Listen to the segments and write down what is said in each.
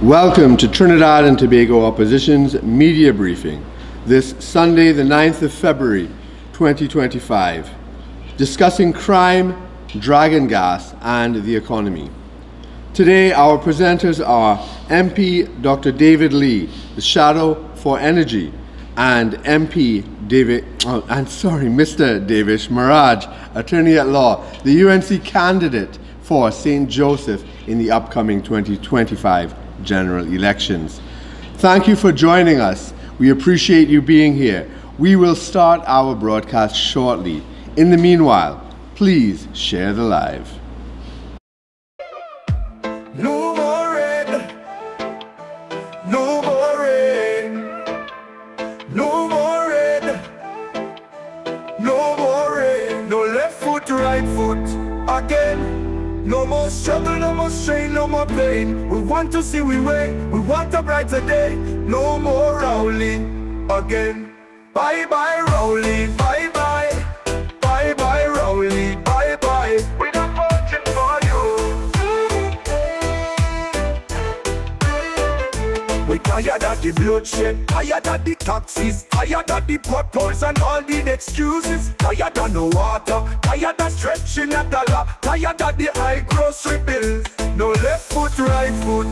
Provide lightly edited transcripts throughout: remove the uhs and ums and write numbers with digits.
Welcome to Trinidad and Tobago Opposition's media briefing this Sunday, the 9th of February, 2025, discussing crime, dragon gas, and the economy. Today, our presenters are MP Dr. David Lee, the Shadow for Energy, and Mr. Devesh Maharaj, Attorney at Law, the UNC candidate for St. Joseph in the upcoming 2025 general elections. Thank you for joining us. We appreciate you being here. We will start our broadcast shortly. In the meanwhile, please share the live. No more rain, no more rain, no more rain, no more rain, no left foot, right foot again. No more struggle, no more strain, no more pain. We want to see we way, we want a brighter day. No more Rowley again. Bye bye Rowley, bye bye, bye bye Rowley, bye bye. We're not voting for you. We tired of the bloodshed, tired of the taxes, tired of the potholes and all the excuses. Tired of no water, tired of stretching a dollar, tired of the high grocery bills. No left foot, right foot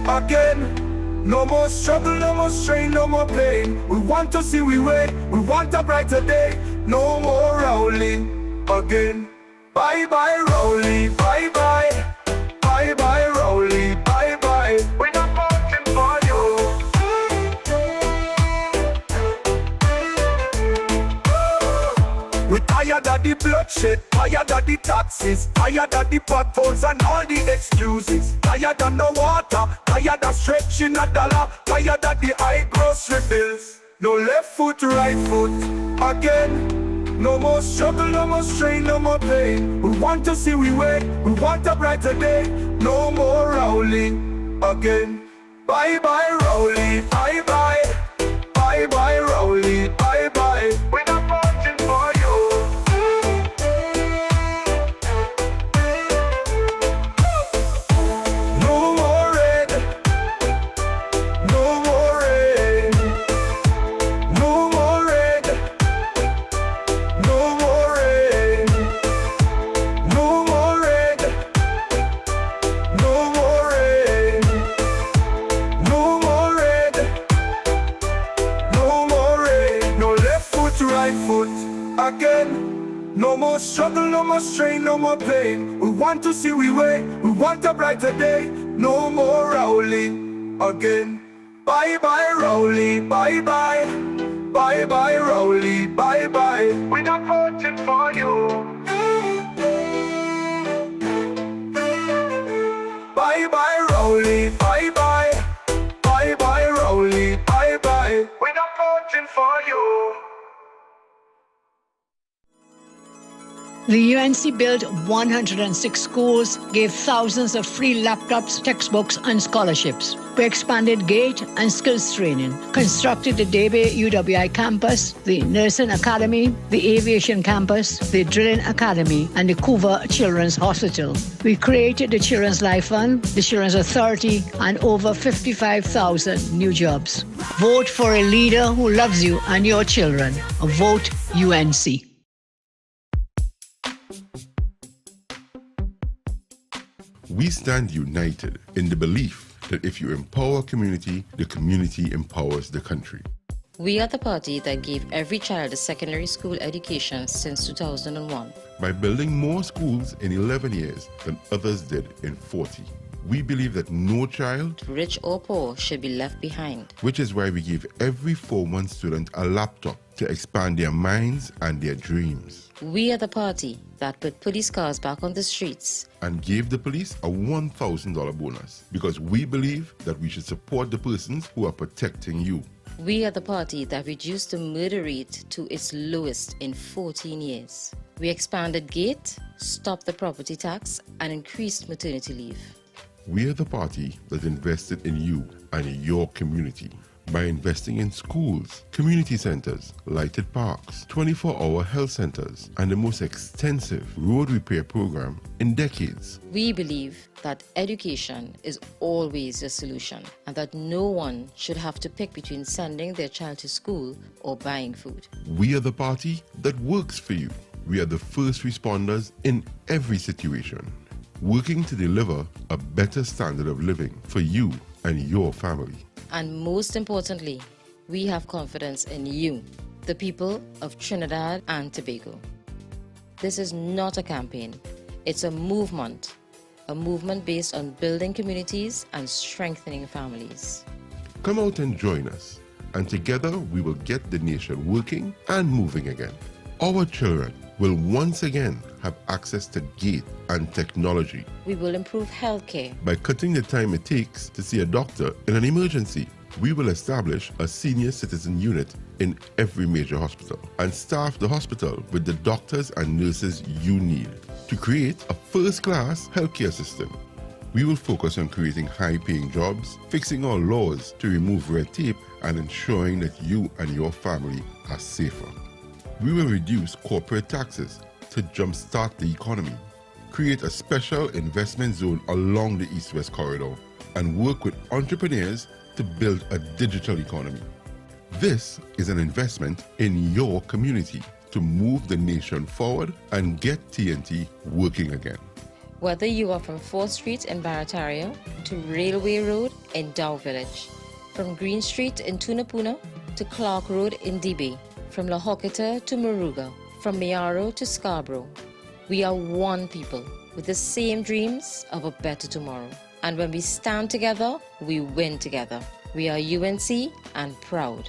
again. No more struggle, no more strain, no more pain. We want to see we way, we want a brighter day. No more Rowley again. Bye bye Rowley, bye bye, bye bye Rowley, bye bye. We're not voting for you. We're tired of the bloodshed, tired of the taxes, tired of the potholes and all the excuses. Tired of no water, tired of stretching a dollar, tired of the high grocery bills. No left foot, right foot again. No more struggle, no more strain, no more pain. We want to see we way, we want a brighter day. No more Rowley again. Bye bye Rowley, bye bye, bye bye Rowley, bye bye. We're not voting for you. No more rain, no more rain, no more rain, no more rain, no more rain, no more rain, no more rain, no more rain. No left foot, right foot again. No more struggle, no more strain, no more pain. We want to see we way, we want a brighter day. No more Rowley again. Bye bye Rowley, bye bye, bye bye Rowley, bye bye. We're not voting for you. Bye bye Rowley, bye bye, bye bye Rowley, bye bye. We're not voting for you. The UNC built 106 schools, gave thousands of free laptops, textbooks, and scholarships. We expanded GATE and skills training, constructed the Debe UWI campus, the Nursing Academy, the Aviation campus, the Drilling Academy, and the Couva Children's Hospital. We created the Children's Life Fund, the Children's Authority, and over 55,000 new jobs. Vote for a leader who loves you and your children. Vote UNC. We stand united in the belief that if you empower a community, the community empowers the country. We are the party that gave every child a secondary school education since 2001. By building more schools in 11 years than others did in 40. We believe that no child, rich or poor, should be left behind. Which is why we give every 4-month student a laptop to expand their minds and their dreams. We are the party that put police cars back on the streets and gave the police a $1,000 bonus because we believe that we should support the persons who are protecting you. We are the party that reduced the murder rate to its lowest in 14 years. We expanded GATE, stopped the property tax, and increased maternity leave. We are the party that invested in you and in your community. by investing in schools, community centers, lighted parks, 24-hour health centers, and the most extensive road repair program in decades. We believe that education is always a solution and that no one should have to pick between sending their child to school or buying food. We are the party that works for you. We are the first responders in every situation, working to deliver a better standard of living for you and your family. And most importantly, we have confidence in you, the people of Trinidad and Tobago. This is not a campaign, it's a movement based on building communities and strengthening families. Come out and join us, and together we will get the nation working and moving again. Our children will once again have access to gate and technology. We will improve healthcare By cutting the time it takes to see a doctor in an emergency. We will establish a senior citizen unit in every major hospital and staff the hospital with the doctors and nurses you need to create a first-class healthcare system. We will focus on creating high-paying jobs, fixing our laws to remove red tape, and ensuring that you and your family are safer. We will reduce corporate taxes to jumpstart the economy, create a special investment zone along the East-West corridor, and work with entrepreneurs to build a digital economy. This is an investment in your community to move the nation forward and get TNT working again. Whether you are from 4th Street in Barataria to Railway Road in Dow Village, from Green Street in Tunapuna to Clark Road in Dibay, from La Hoqueta to Moruga, from Mayaro to Scarborough, we are one people with the same dreams of a better tomorrow. And when we stand together, we win together. We are UNC and proud.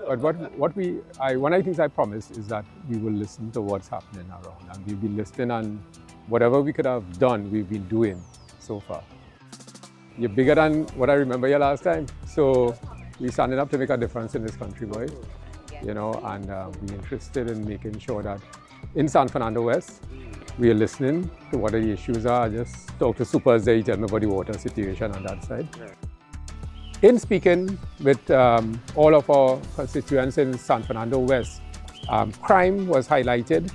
But one of the things I promised is that we will listen to what's happening around, and we've been listening, and whatever we could have done, we've been doing so far. You're bigger than what I remember you last time, so we're standing up to make a difference in this country, boy. You know, and we're interested in making sure that in San Fernando West, we are listening to what the issues are. I just talk to supers, they tell me about the water situation on that side. In speaking with all of our constituents in San Fernando West, crime was highlighted,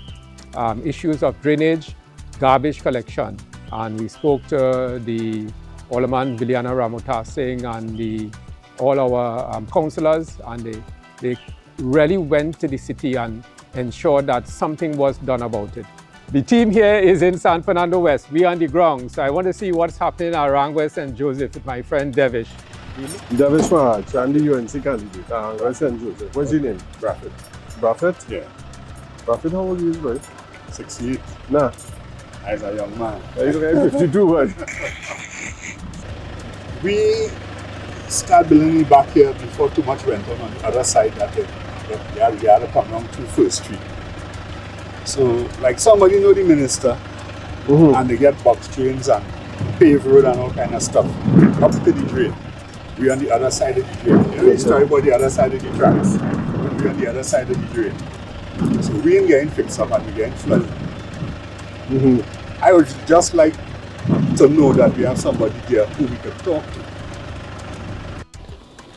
issues of drainage, garbage collection, and we spoke to the Alderman Viliana Ramota Singh and all our councillors, and they really went to the city and ensured that something was done about it. The team here is in San Fernando West. We are on the ground, so I want to see what's happening around West St. Joseph with my friend Devesh. Devesh Maharaj, I'm the UNC candidate. West St. Joseph. What's your name? Braffett. Braffett? Yeah. Braffett, how old are you, boy? 68. Nah. As a young man. He's like 52, man. We started building it back here before too much went on the other side that we had to come down to 1st Street. So, like somebody know the minister, and they get box trains and paved road and all kind of stuff up to the drain. We on the other side of the drain. You know the story about the other side of the tracks. We on the other side of the drain. So we ain't getting fixed up and we getting flooded. I would just like to know that we have somebody there who we can talk to.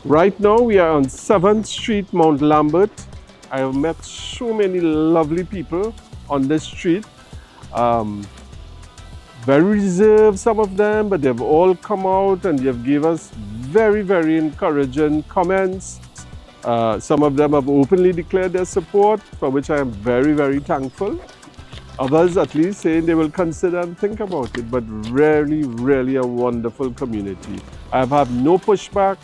Right now we are on 7th Street, Mount Lambert. I have met so many lovely people on this street. Very reserved, some of them, but they've all come out and they've given us very, very encouraging comments. Some of them have openly declared their support, for which I am very, very thankful. Others at least saying they will consider and think about it, but really, really a wonderful community. I have had no pushback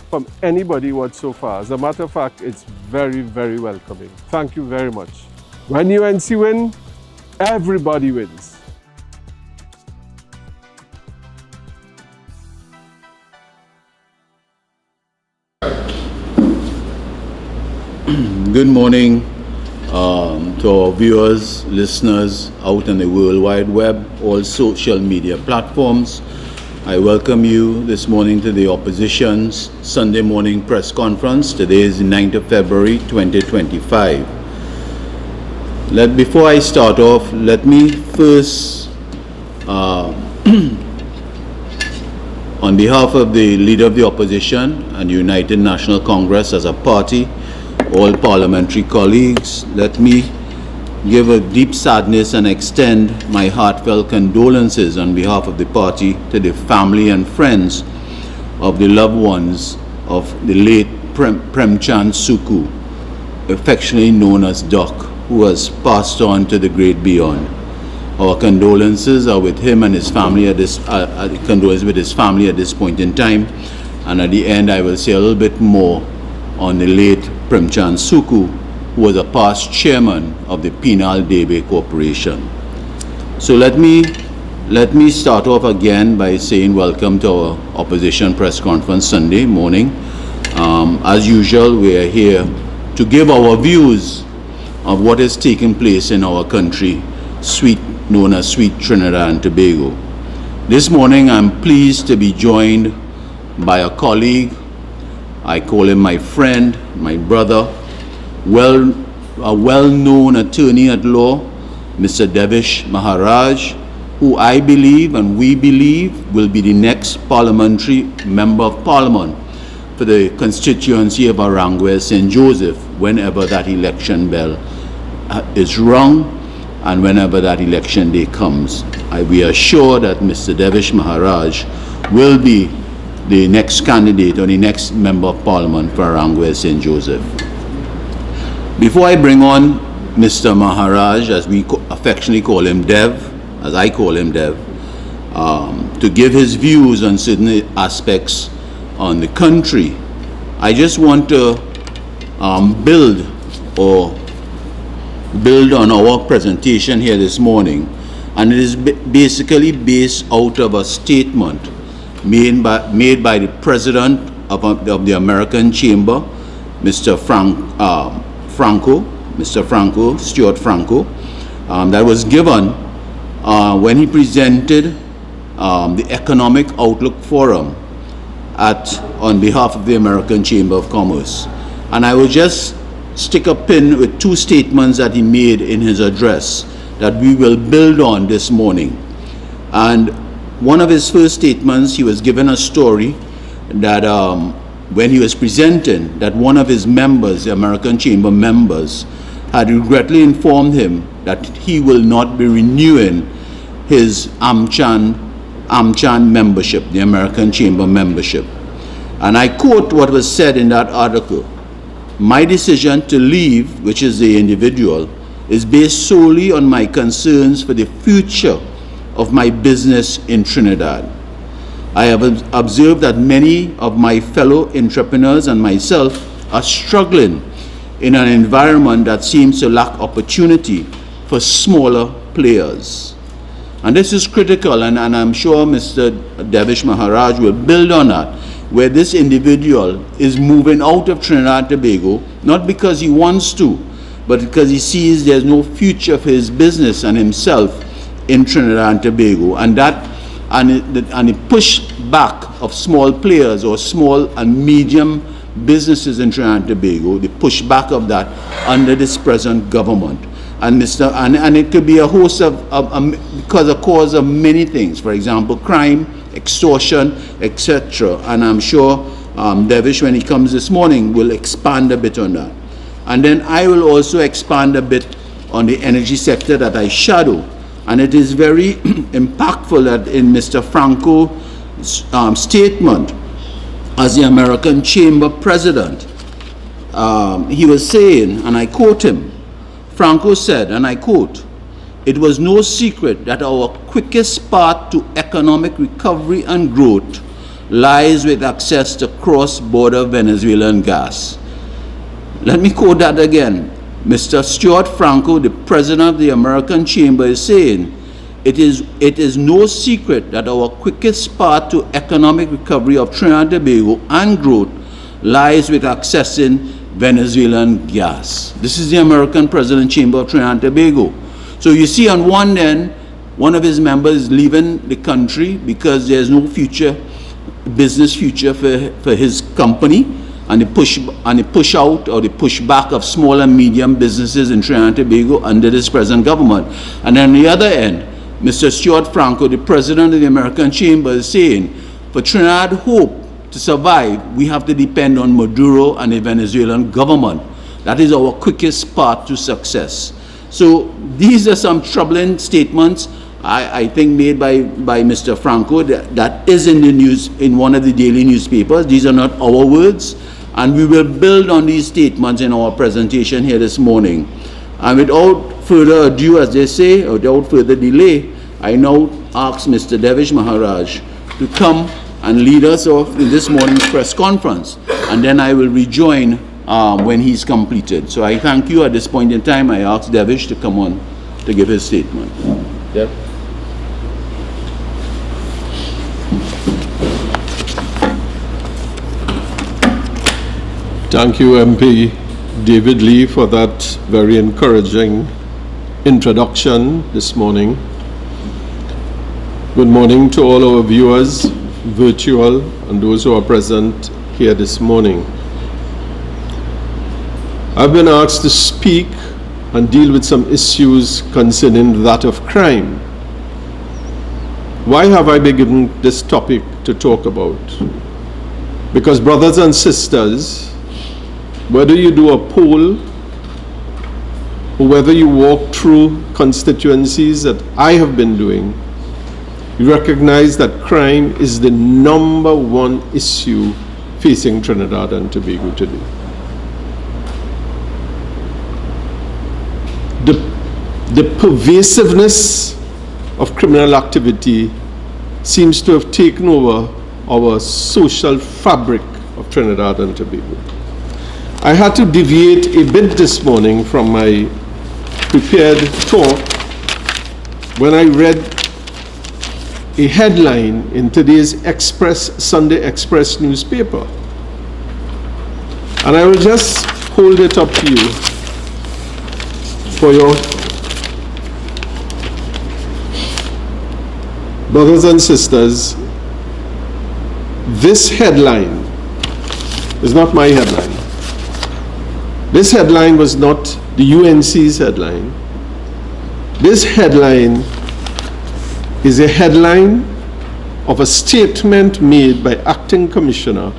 from anybody whatsoever. As a matter of fact, it's very, very welcoming. Thank you very much. When UNC win, everybody wins. Good morning to our viewers, listeners out on the World Wide Web, all social media platforms. I welcome you this morning to the opposition's Sunday morning press conference. Today is the 9th of February 2025. Before I start off, let me first, on behalf of the Leader of the Opposition and United National Congress as a party, all parliamentary colleagues, let me give a deep sadness and extend my heartfelt condolences on behalf of the party to the family and friends of the loved ones of the late Premchand Suku, affectionately known as Doc, who has passed on to the great beyond. Our condolences are with him and his family at this point in time. And at the end, I will say a little bit more on the late Premchand Suku, who was a past chairman of the Penal Debe Corporation. So let me start off again by saying welcome to our opposition press conference Sunday morning. As usual, we are here to give our views of what is taking place in our country, known as sweet Trinidad and Tobago. This morning, I'm pleased to be joined by a colleague. I call him my friend, my brother, a well-known attorney at law, Mr. Devesh Maharaj, who I believe and we believe will be the next parliamentary member of parliament for the constituency of Aranguez St. Joseph whenever that election bell is rung and whenever that election day comes. We are sure that Mr. Devesh Maharaj will be the next candidate or the next member of parliament for Aranguez St. Joseph. Before I bring on Mr. Maharaj, as we affectionately call him Dev, as I call him Dev, to give his views on certain aspects on the country, I just want to build on our presentation here this morning, and it is basically based out of a statement made by the President of the American Chamber, Mr. Stuart Franco, that was given when he presented the Economic Outlook Forum on behalf of the American Chamber of Commerce. And I will just stick a pin with two statements that he made in his address that we will build on this morning. And one of his first statements, he was given a story that when he was presenting, that one of his members, the American Chamber members, had regretfully informed him that he will not be renewing his AmCham membership, the American Chamber membership. And I quote what was said in that article: "My decision to leave," which is the individual, "is based solely on my concerns for the future of my business in Trinidad. I have observed that many of my fellow entrepreneurs and myself are struggling in an environment that seems to lack opportunity for smaller players." And this is critical, and I'm sure Mr. Devesh Maharaj will build on that, where this individual is moving out of Trinidad and Tobago, not because he wants to, but because he sees there's no future for his business and himself in Trinidad and Tobago, and the push back of small players or small and medium businesses in Trinidad and Tobago, the pushback of that under this present government. And it could be a host of cause of many things, for example, crime, extortion, etc. And I'm sure Devesh, when he comes this morning, will expand a bit on that. And then I will also expand a bit on the energy sector that I shadow. And it is very impactful that in Mr. Franco's statement as the American Chamber President, he was saying, and I quote him, Franco said, and I quote, "It was no secret that our quickest path to economic recovery and growth lies with access to cross-border Venezuelan gas." Let me quote that again. Mr. Stuart Franco, the president of the American Chamber, is saying, it is no secret that our quickest path to economic recovery of Trinidad and Tobago and growth lies with accessing Venezuelan gas. This is the American President Chamber of Trinidad and Tobago. So you see, on one end, one of his members is leaving the country because there's no business future for his company, and the push out or the pushback of small and medium businesses in Trinidad and Tobago under this present government. And on the other end, Mr. Stuart Franco, the president of the American Chamber, is saying, for Trinidad Hope to survive, we have to depend on Maduro and the Venezuelan government. That is our quickest path to success. So these are some troubling statements, I think, made by Mr. Franco that is in the news, in one of the daily newspapers. These are not our words, and we will build on these statements in our presentation here this morning. And without further ado, as they say, or without further delay, I now ask Mr. Devesh Maharaj to come and lead us off in this morning's press conference, and then I will rejoin when he's completed. So I thank you. At this point in time, I ask Devesh to come on to give his statement. Dev? Thank you, MP David Lee, for that very encouraging introduction this morning. Good morning to all our viewers, virtual, and those who are present here this morning. I've been asked to speak and deal with some issues concerning that of crime. Why have I been given this topic to talk about? Because, brothers and sisters, whether you do a poll or whether you walk through constituencies that I have been doing, you recognize that crime is the #1 issue facing Trinidad and Tobago today. The pervasiveness of criminal activity seems to have taken over our social fabric of Trinidad and Tobago. I had to deviate a bit this morning from my prepared talk when I read a headline in today's Sunday Express newspaper. And I will just hold it up to you for your brothers and sisters. This headline is not my headline. This headline was not the UNC's headline. This headline is a headline of a statement made by Acting Commissioner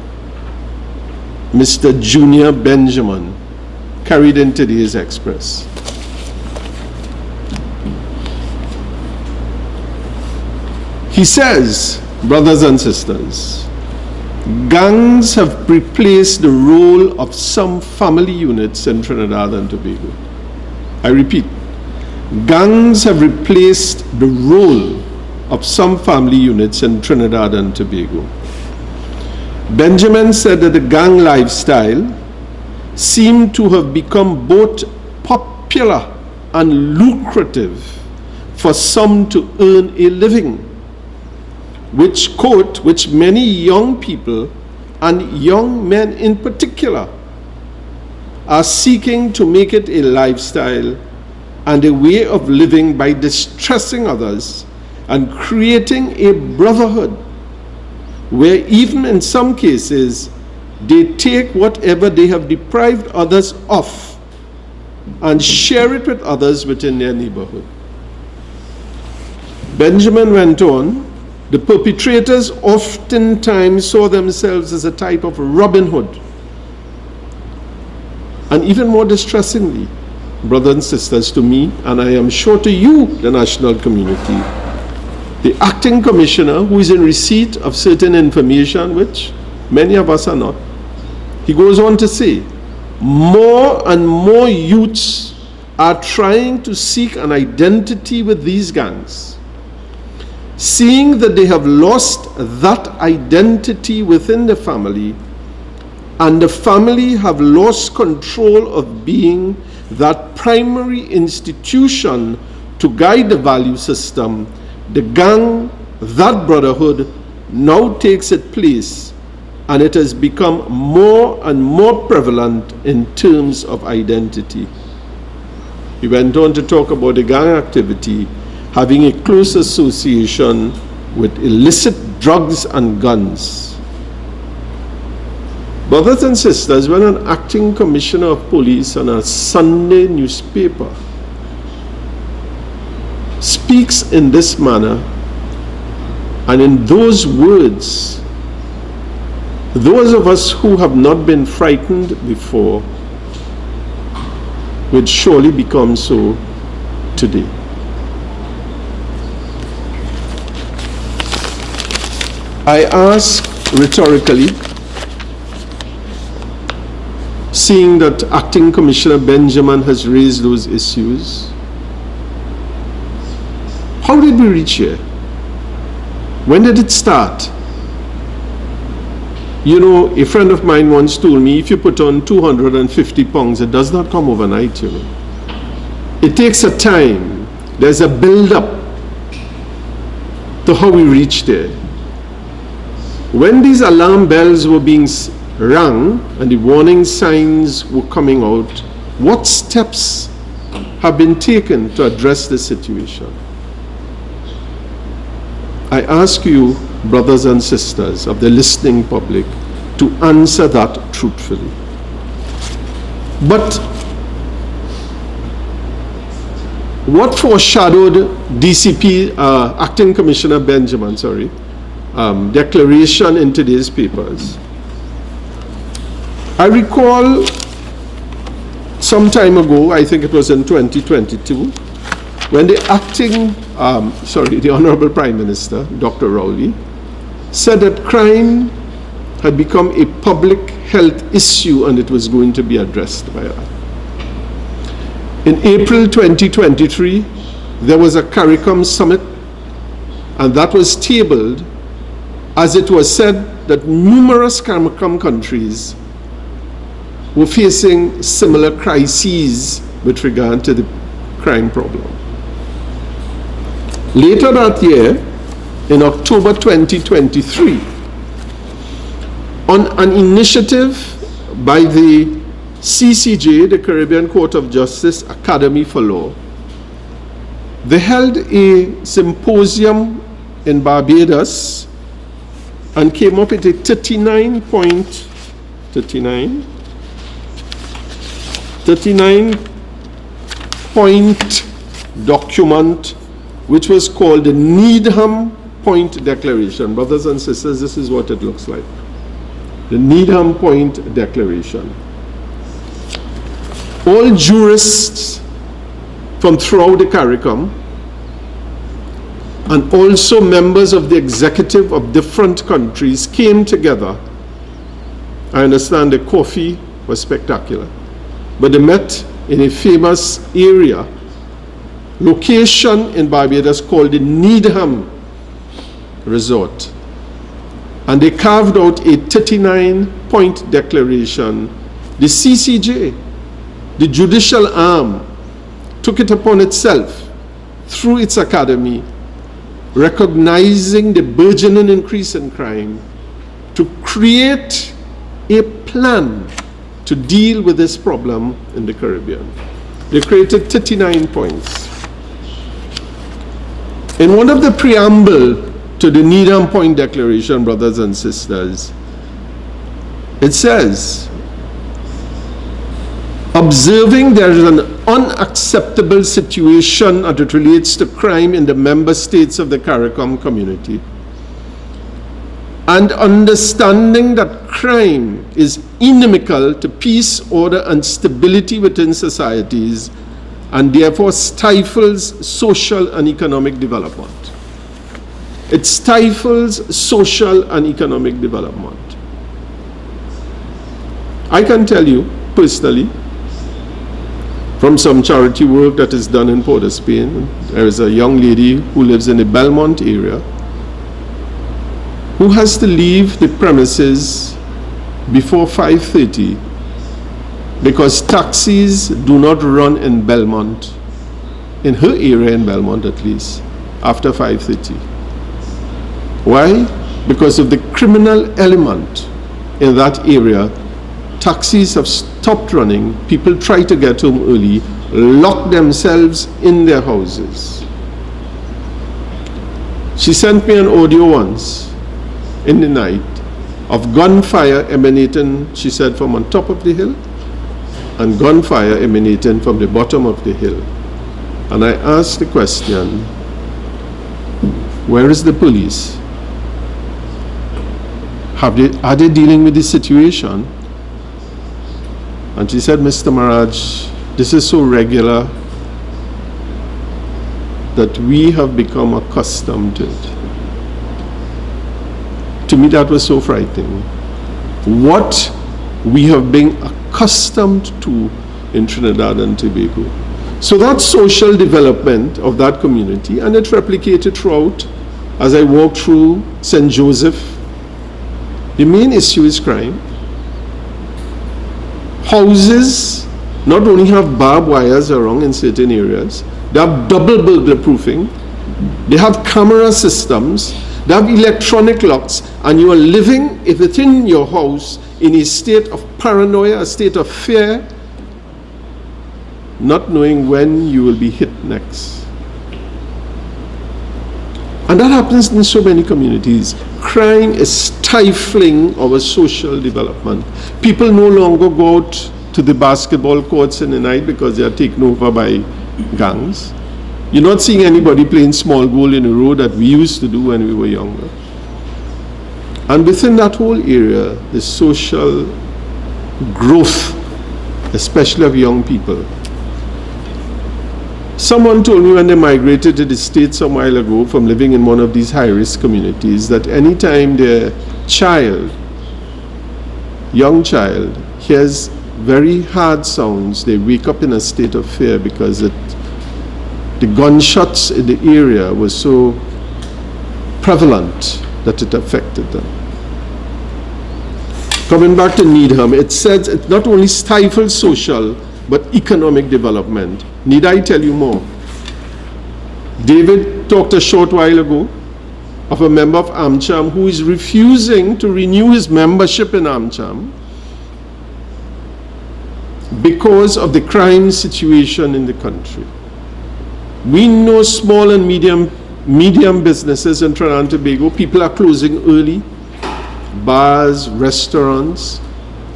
Mr. Junior Benjamin, carried in today's Express. He says, brothers and sisters, gangs have replaced the role of some family units in Trinidad and Tobago. I repeat, gangs have replaced the role of some family units in Trinidad and Tobago. Benjamin said that the gang lifestyle seemed to have become both popular and lucrative for some to earn a living, which many young people, and young men in particular, are seeking to make it a lifestyle and a way of living by distressing others and creating a brotherhood where even in some cases they take whatever they have deprived others of and share it with others within their neighborhood. Benjamin went on, the perpetrators oftentimes saw themselves as a type of Robin Hood. And even more distressingly, brothers and sisters, to me, and I am sure to you, the national community, the acting commissioner, who is in receipt of certain information, which many of us are not, he goes on to say, more and more youths are trying to seek an identity with these gangs, seeing that they have lost that identity within the family, and the family have lost control of being that primary institution to guide the value system. The gang, that brotherhood, now takes its place, and it has become more and more prevalent in terms of identity. He went on to talk about the gang activity having a close association with illicit drugs and guns. Brothers and sisters, when an acting commissioner of police on a Sunday newspaper speaks in this manner and in those words, those of us who have not been frightened before would surely become so today. I ask rhetorically, seeing that Acting Commissioner Benjamin has raised those issues, how did we reach here? When did it start? You know, a friend of mine once told me, if you put on 250 pounds, it does not come overnight, you know. It takes a time. There's a build-up to how we reach there. When these alarm bells were being rang and the warning signs were coming out, what steps have been taken to address the situation? I ask you, brothers and sisters of the listening public, to answer that truthfully. But what foreshadowed DCP, Acting Commissioner Benjamin, declaration in today's papers? I recall some time ago, I think it was in 2022, when the the Honorable Prime Minister, Dr. Rowley, said that crime had become a public health issue and it was going to be addressed by her. In April 2023, there was a CARICOM summit, and that was tabled as it was said that numerous CARICOM countries were facing similar crises with regard to the crime problem. Later that year, in October 2023, on an initiative by the CCJ, the Caribbean Court of Justice Academy for Law, they held a symposium in Barbados and came up with a 39-point document which was called the Needham Point Declaration. Brothers and sisters, this is what it looks like. The Needham Point Declaration. All jurists from throughout the CARICOM and also members of the executive of different countries came together. I understand the coffee was spectacular, but they met in a famous location in Barbados called the Needham Resort. And they carved out a 39-point declaration. The CCJ, the judicial arm, took it upon itself through its academy, recognizing the burgeoning increase in crime, to create a plan to deal with this problem in the Caribbean. They created 39 points. In one of the preamble to the Needham Point Declaration, brothers and sisters, it says, observing there is an unacceptable situation as it relates to crime in the member states of the CARICOM community, and understanding that crime is inimical to peace, order, and stability within societies, and therefore stifles social and economic development. It stifles social and economic development. I can tell you personally, from some charity work that is done in Port of Spain, there is a young lady who lives in the Belmont area who has to leave the premises before 5:30 because taxis do not run in Belmont, in her area in Belmont at least, after 5:30. Why? Because of the criminal element in that area. Taxis have stopped running, people try to get home early, lock themselves in their houses. She sent me an audio once in the night of gunfire emanating, she said, from on top of the hill, and gunfire emanating from the bottom of the hill. And I asked the question, where is the police? Are they dealing with this situation? And she said, Mr. Maharaj, this is so regular that we have become accustomed to it. To me, that was so frightening. What we have been accustomed to in Trinidad and Tobago. So that social development of that community, and it replicated throughout. As I walked through St. Joseph, the main issue is crime. Houses not only have barbed wires around in certain areas, they have double burglar proofing, they have camera systems, they have electronic locks, and you are living within your house in a state of paranoia, a state of fear, not knowing when you will be hit next. And that happens in so many communities. Crime is stifling our social development. People no longer go out to the basketball courts in the night because they are taken over by gangs. You're not seeing anybody playing small goal in a road that we used to do when we were younger. And within that whole area, the social growth, especially of young people. Someone told me when they migrated to the States some while ago from living in one of these high-risk communities that anytime their child, young child, hears very hard sounds, they wake up in a state of fear because the gunshots in the area were so prevalent that it affected them. Coming back to Needham, it says it not only stifles social but economic development. Need I tell you more? David talked a short while ago of a member of AmCham who is refusing to renew his membership in AmCham because of the crime situation in the country. We know small and medium businesses in Trinidad and Tobago, people are closing early, bars, restaurants,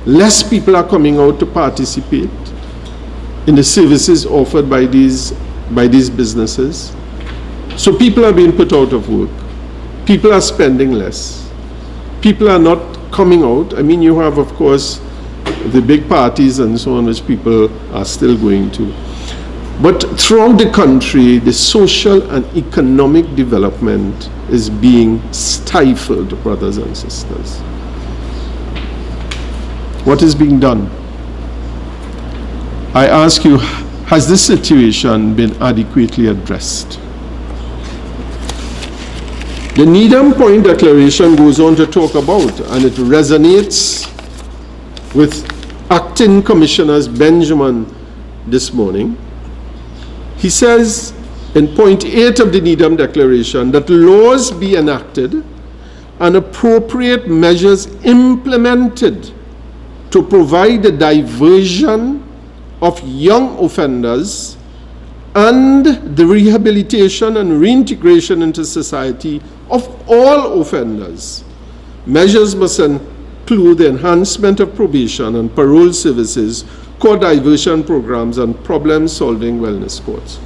less people are coming out to participate in the services offered by these businesses. So people are being put out of work. People are spending less. People are not coming out. I mean, you have, of course, the big parties and so on, which people are still going to. But throughout the country, the social and economic development is being stifled, brothers and sisters. What is being done? I ask you, has this situation been adequately addressed? The Needham Point Declaration goes on to talk about, and it resonates with Acting Commissioner Benjamin this morning. He says in point 8 of the Needham Declaration that laws be enacted and appropriate measures implemented to provide the diversion of young offenders and the rehabilitation and reintegration into society of all offenders. Measures must include the enhancement of probation and parole services, court diversion programs, and problem-solving wellness courts.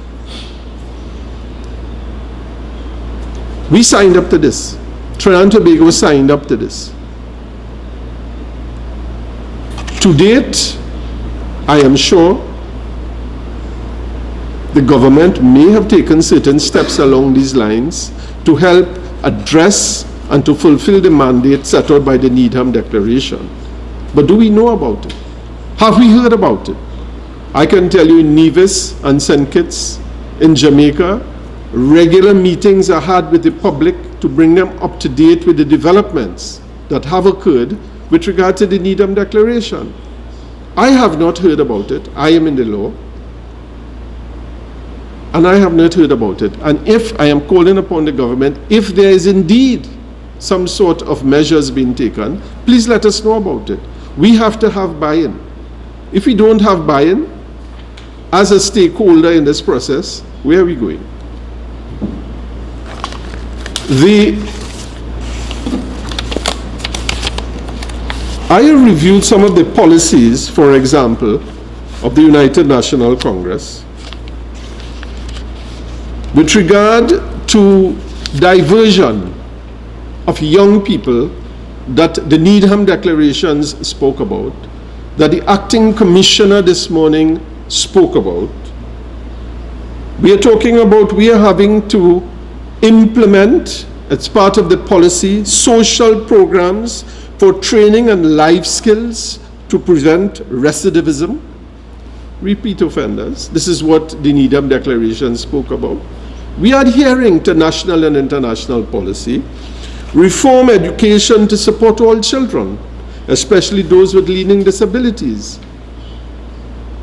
We signed up to this. Trinidad and Tobago signed up to this. To date, I am sure the government may have taken certain steps along these lines to help address and to fulfill the mandate set out by the Needham Declaration. But do we know about it? Have we heard about it? I can tell you in Nevis and St. Kitts in Jamaica, regular meetings are had with the public to bring them up to date with the developments that have occurred with regard to the Needham Declaration. I have not heard about it. I am in the law. And I have not heard about it. And if I am calling upon the government, if there is indeed some sort of measures being taken, please let us know about it. We have to have buy-in. If we don't have buy-in, as a stakeholder in this process, where are we going? I have reviewed some of the policies, for example, of the United National Congress with regard to diversion of young people that the Needham declarations spoke about, that the acting commissioner this morning spoke about. We are talking about, we are having to implement, as part of the policy, social programs for training and life skills to prevent recidivism, repeat offenders. This is what the Needham Declaration spoke about. We are adhering to national and international policy. Reform education to support all children, especially those with learning disabilities.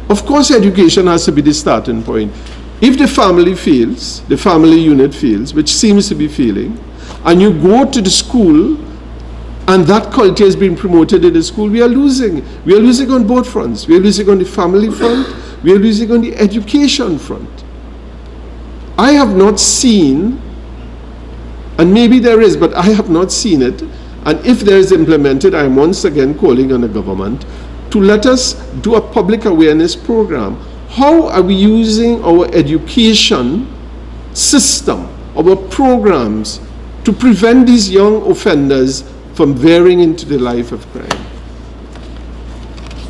Of course, education has to be the starting point. If the family fails, the family unit fails, which seems to be failing, and you go to the school and that culture is being promoted in the school, we are losing. We are losing on both fronts. We are losing on the family front, we are losing on the education front. I have not seen, and maybe there is, but I have not seen it, and if there is implemented, I am once again calling on the government to let us do a public awareness program. How are we using our education system, our programs, to prevent these young offenders from veering into the life of crime?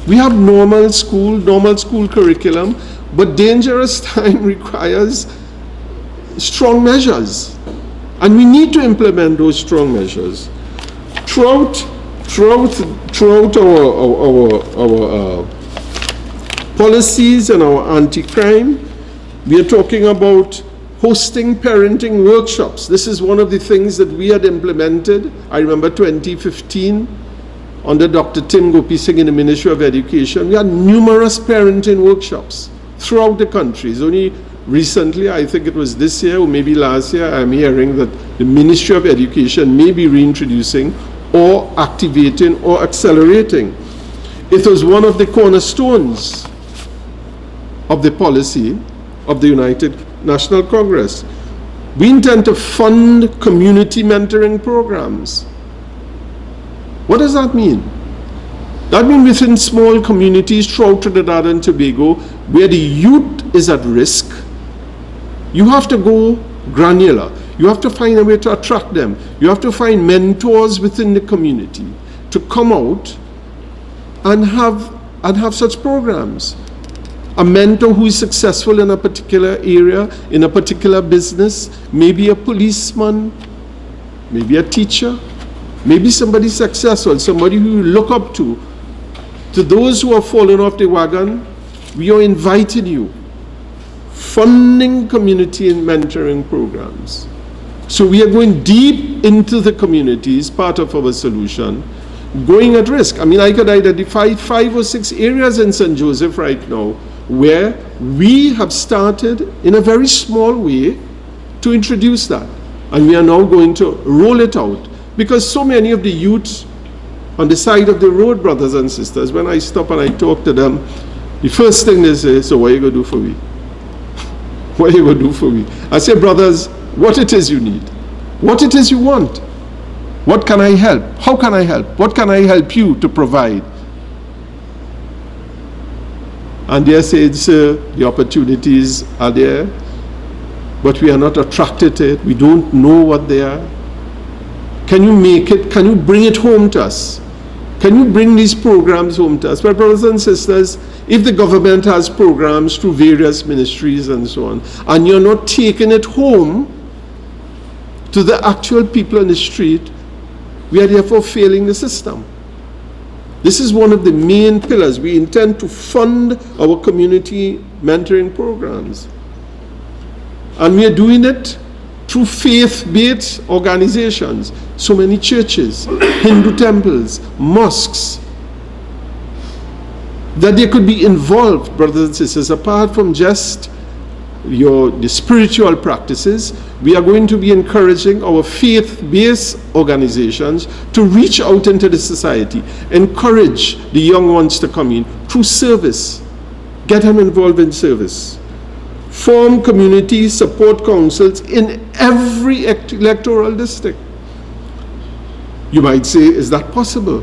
We have normal school curriculum, but dangerous time requires strong measures. And we need to implement those strong measures. Throughout our policies and our anti-crime, we are talking about hosting parenting workshops. This is one of the things that we had implemented. I remember 2015, under Dr. Tim Gopi Singh in the Ministry of Education, we had numerous parenting workshops throughout the country. It's only recently, I think it was this year or maybe last year, I'm hearing that the Ministry of Education may be reintroducing or activating or accelerating. It was one of the cornerstones of the policy of the United National Congress. We intend to fund community mentoring programs. What does that mean? That means within small communities throughout Trinidad and Tobago, where the youth is at risk, you have to go granular. You have to find a way to attract them. You have to find mentors within the community to come out and have such programs. A mentor who is successful in a particular area, in a particular business, maybe a policeman, maybe a teacher, maybe somebody successful, somebody who you look up to. To those who have fallen off the wagon, we are inviting you, funding community and mentoring programs. So we are going deep into the communities, part of our solution, going at risk. I mean, I could identify 5 or 6 areas in St. Joseph right now where we have started in a very small way to introduce that. And we are now going to roll it out. Because so many of the youths on the side of the road, brothers and sisters, when I stop and I talk to them, the first thing they say, so what are you going to do for me? What are you going to do for me? I say, brothers, what it is you need, what it is you want. What can I help? How can I help? What can I help you to provide? And they say, sir, the opportunities are there, but we are not attracted to it. We don't know what they are. Can you make it? Can you bring it home to us? Can you bring these programs home to us? Well, brothers and sisters, if the government has programs through various ministries and so on, and you're not taking it home to the actual people on the street, we are therefore failing the system. This is one of the main pillars. We intend to fund our community mentoring programs. And we are doing it through faith-based organizations. So many churches, Hindu temples, mosques, that they could be involved, brothers and sisters, apart from just the spiritual practices. We are going to be encouraging our faith-based organizations to reach out into the society, encourage the young ones to come in through service, get them involved in service. form community support councils in every electoral district. You might say, is that possible?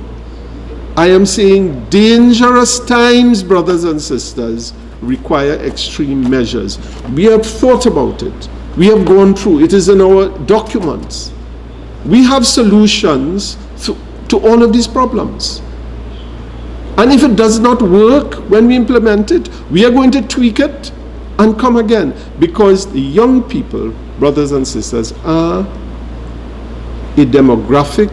I am saying dangerous times, brothers and sisters, require extreme measures. We have thought about it. We have gone through. It is in our documents. We have solutions to all of these problems. And if it does not work when we implement it, we are going to tweak it and come again. Because the young people, brothers and sisters, are a demographic.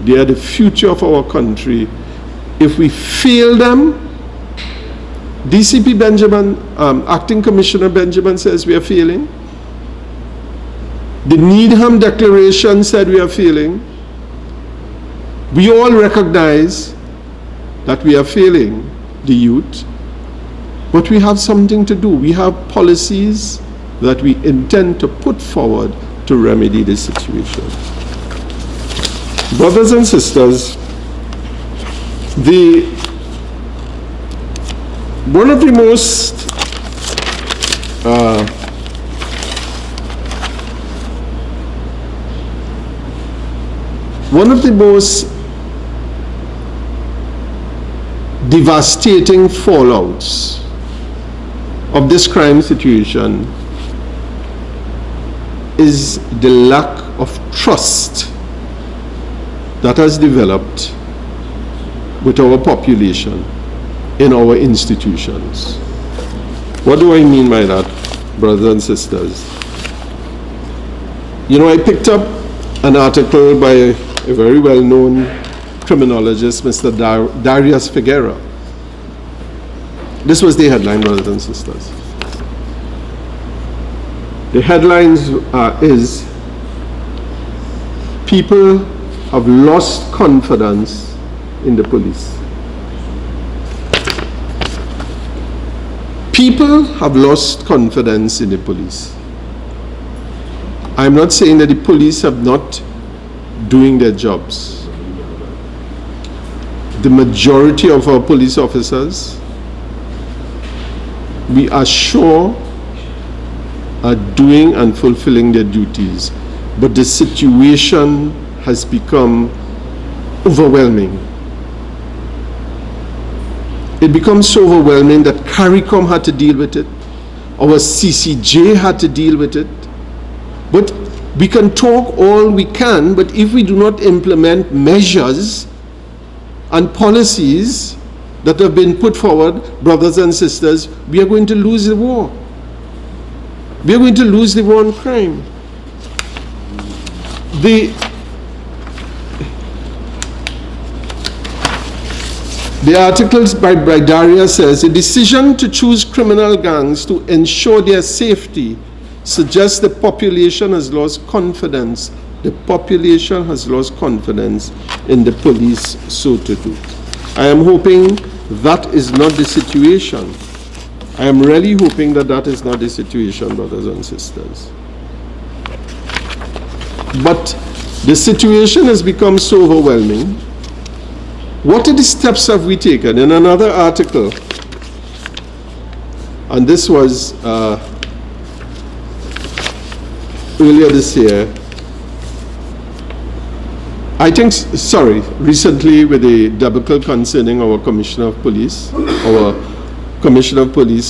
They are the future of our country. If we fail them, DCP Benjamin, Acting Commissioner Benjamin says we are failing. The Needham Declaration said we are failing. We all recognize that we are failing the youth, but we have something to do. We have policies that we intend to put forward to remedy this situation. Brothers and sisters, one of the most devastating fallouts of this crime situation is the lack of trust that has developed with our population in our institutions. What do I mean by that, brothers and sisters? You know, I picked up an article by a very well-known criminologist, Mr. Darius Figueira. This was the headline, brothers and sisters. The headlines is, people have lost confidence in the police. People have lost confidence in the police. I'm not saying that the police have not doing their jobs. The majority of our police officers, we are sure, are doing and fulfilling their duties, but the situation has become overwhelming. It becomes so overwhelming that CARICOM had to deal with it, our CCJ had to deal with it. But we can talk all we can, but if we do not implement measures and policies that have been put forward, brothers and sisters, we are going to lose the war. We are going to lose the war on crime. The articles by Darius says, the decision to choose criminal gangs to ensure their safety suggests the population has lost confidence. The population has lost confidence in the police, so to do. I am hoping that is not the situation. I am really hoping that that is not the situation, brothers and sisters. But the situation has become so overwhelming. What are the steps have we taken? In another article, and this was earlier this year, recently with a debacle concerning our Commissioner of Police,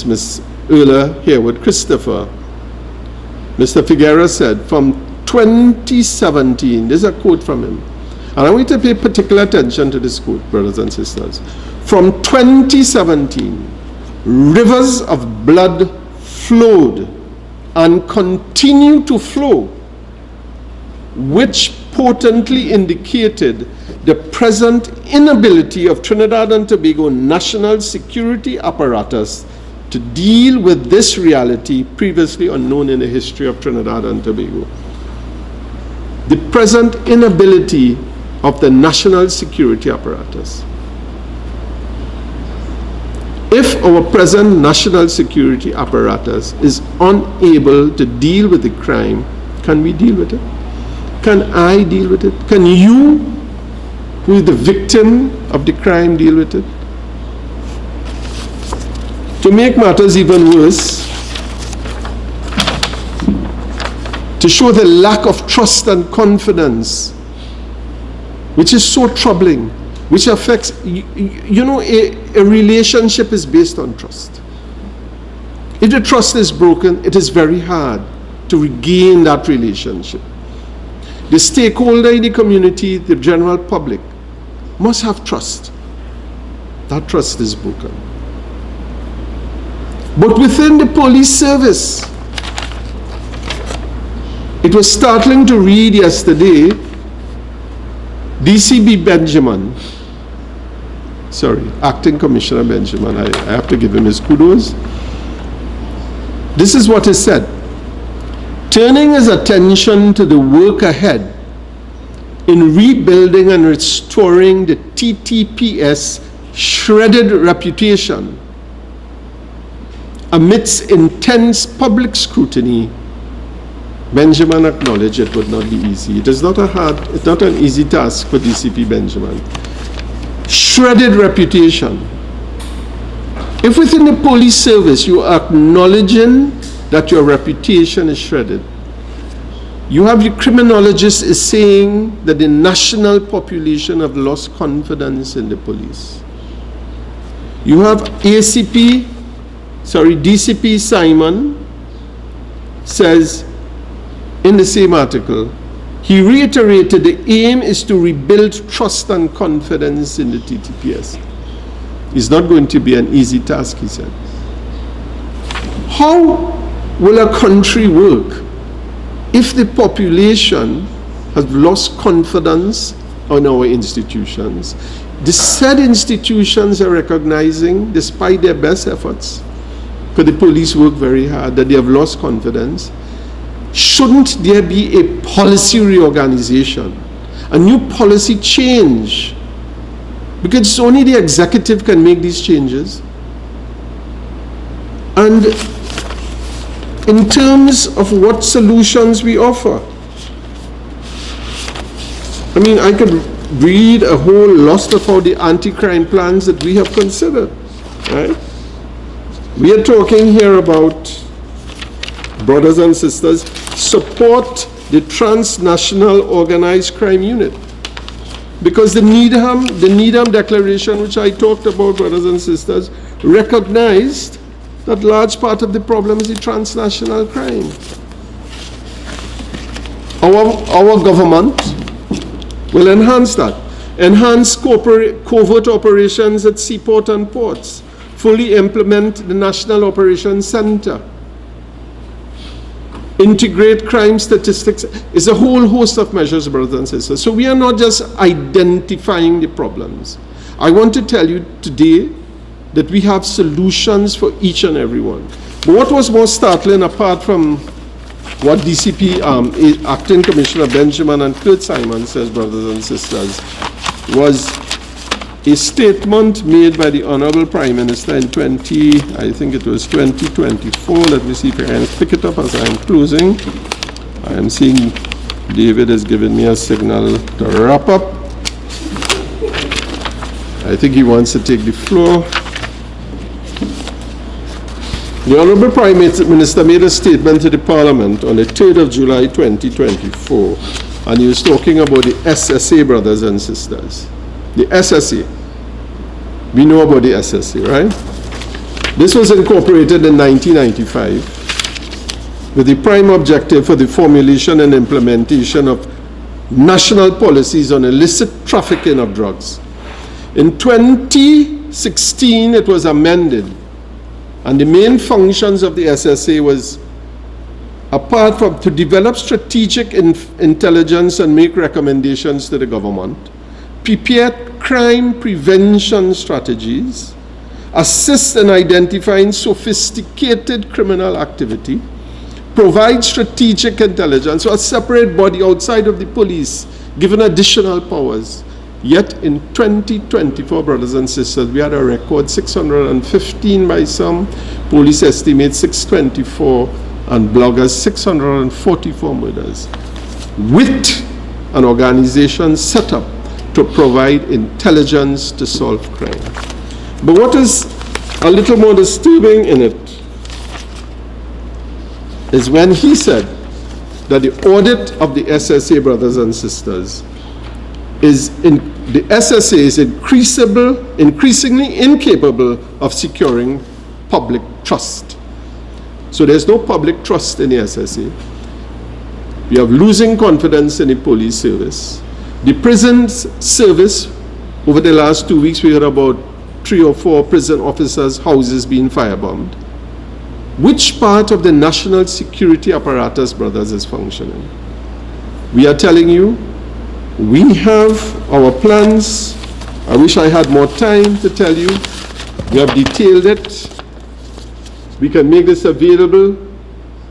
Ms. Erla Harewood Christopher, Mr. Figueira said, from 2017, there's a quote from him, and I want you to pay particular attention to this quote, brothers and sisters. From 2017, rivers of blood flowed and continue to flow, which potently indicated the present inability of Trinidad and Tobago national security apparatus to deal with this reality previously unknown in the history of Trinidad and Tobago. The present inability of the national security apparatus. If our present national security apparatus is unable to deal with the crime, can we deal with it? Can I deal with it? Can you, who is the victim of the crime, deal with it? To make matters even worse, to show the lack of trust and confidence, which is so troubling, which affects, a relationship is based on trust. If the trust is broken, it is very hard to regain that relationship. The stakeholder in the community, the general public, must have trust. That trust is broken. But within the police service, it was startling to read yesterday, DCB Benjamin, Acting Commissioner Benjamin, I have to give him his kudos. This is what he said. Turning his attention to the work ahead in rebuilding and restoring the TTPS shredded reputation amidst intense public scrutiny, Benjamin acknowledged it would not be easy. It's not an easy task for DCP Benjamin. Shredded reputation. If within the police service you are acknowledging that your reputation is shredded, you have your criminologist is saying that the national population have lost confidence in the police. You have DCP Simon says in the same article, he reiterated the aim is to rebuild trust and confidence in the TTPS. It's not going to be an easy task, he said. How will a country work if the population has lost confidence in our institutions? The said institutions are recognizing, despite their best efforts, because the police work very hard, that they have lost confidence. Shouldn't there be a policy reorganization, a new policy change? Because only the executive can make these changes. And in terms of what solutions we offer, I could read a whole list of all the anti-crime plans that we have considered, right? We are talking here about, brothers and sisters, support the transnational organized crime unit. Because the Needham Declaration, which I talked about, brothers and sisters, recognized that large part of the problem is the transnational crime. Our government will enhance that. Enhance covert operations at seaport and ports. Fully implement the National Operations Center. Integrate crime statistics. It's a whole host of measures, brothers and sisters. So we are not just identifying the problems. I want to tell you today that we have solutions for each and every one. But what was more startling, apart from what DCP Acting Commissioner Benjamin and Kurt Simon says, brothers and sisters, was a statement made by the Honorable Prime Minister in 2024. Let me see if I can pick it up as I'm closing. I am seeing David has given me a signal to wrap up. I think he wants to take the floor. The Honorable Prime Minister made a statement to the Parliament on the 3rd of July 2024, and he was talking about the SSA, brothers and sisters. The SSA. We know about the SSA, right? This was incorporated in 1995 with the prime objective for the formulation and implementation of national policies on illicit trafficking of drugs. In 2016, it was amended, and the main functions of the SSA was, apart from to develop strategic intelligence and make recommendations to the government, prepare crime prevention strategies, assist in identifying sophisticated criminal activity, provide strategic intelligence, so a separate body outside of the police, given additional powers. Yet in 2024, brothers and sisters, we had a record 615 by some, police estimate 624, and bloggers 644 murders, with an organization set up to provide intelligence to solve crime. But what is a little more disturbing in it is when he said that the audit of the SSA, brothers and sisters, the SSA is increasingly incapable of securing public trust. So there's no public trust in the SSA. We have losing confidence in the police service. The prison service, over the last 2 weeks, we heard about 3 or 4 prison officers' houses being firebombed. Which part of the national security apparatus, brothers, is functioning? We are telling you, we have our plans. I wish I had more time to tell you. We have detailed it. We can make this available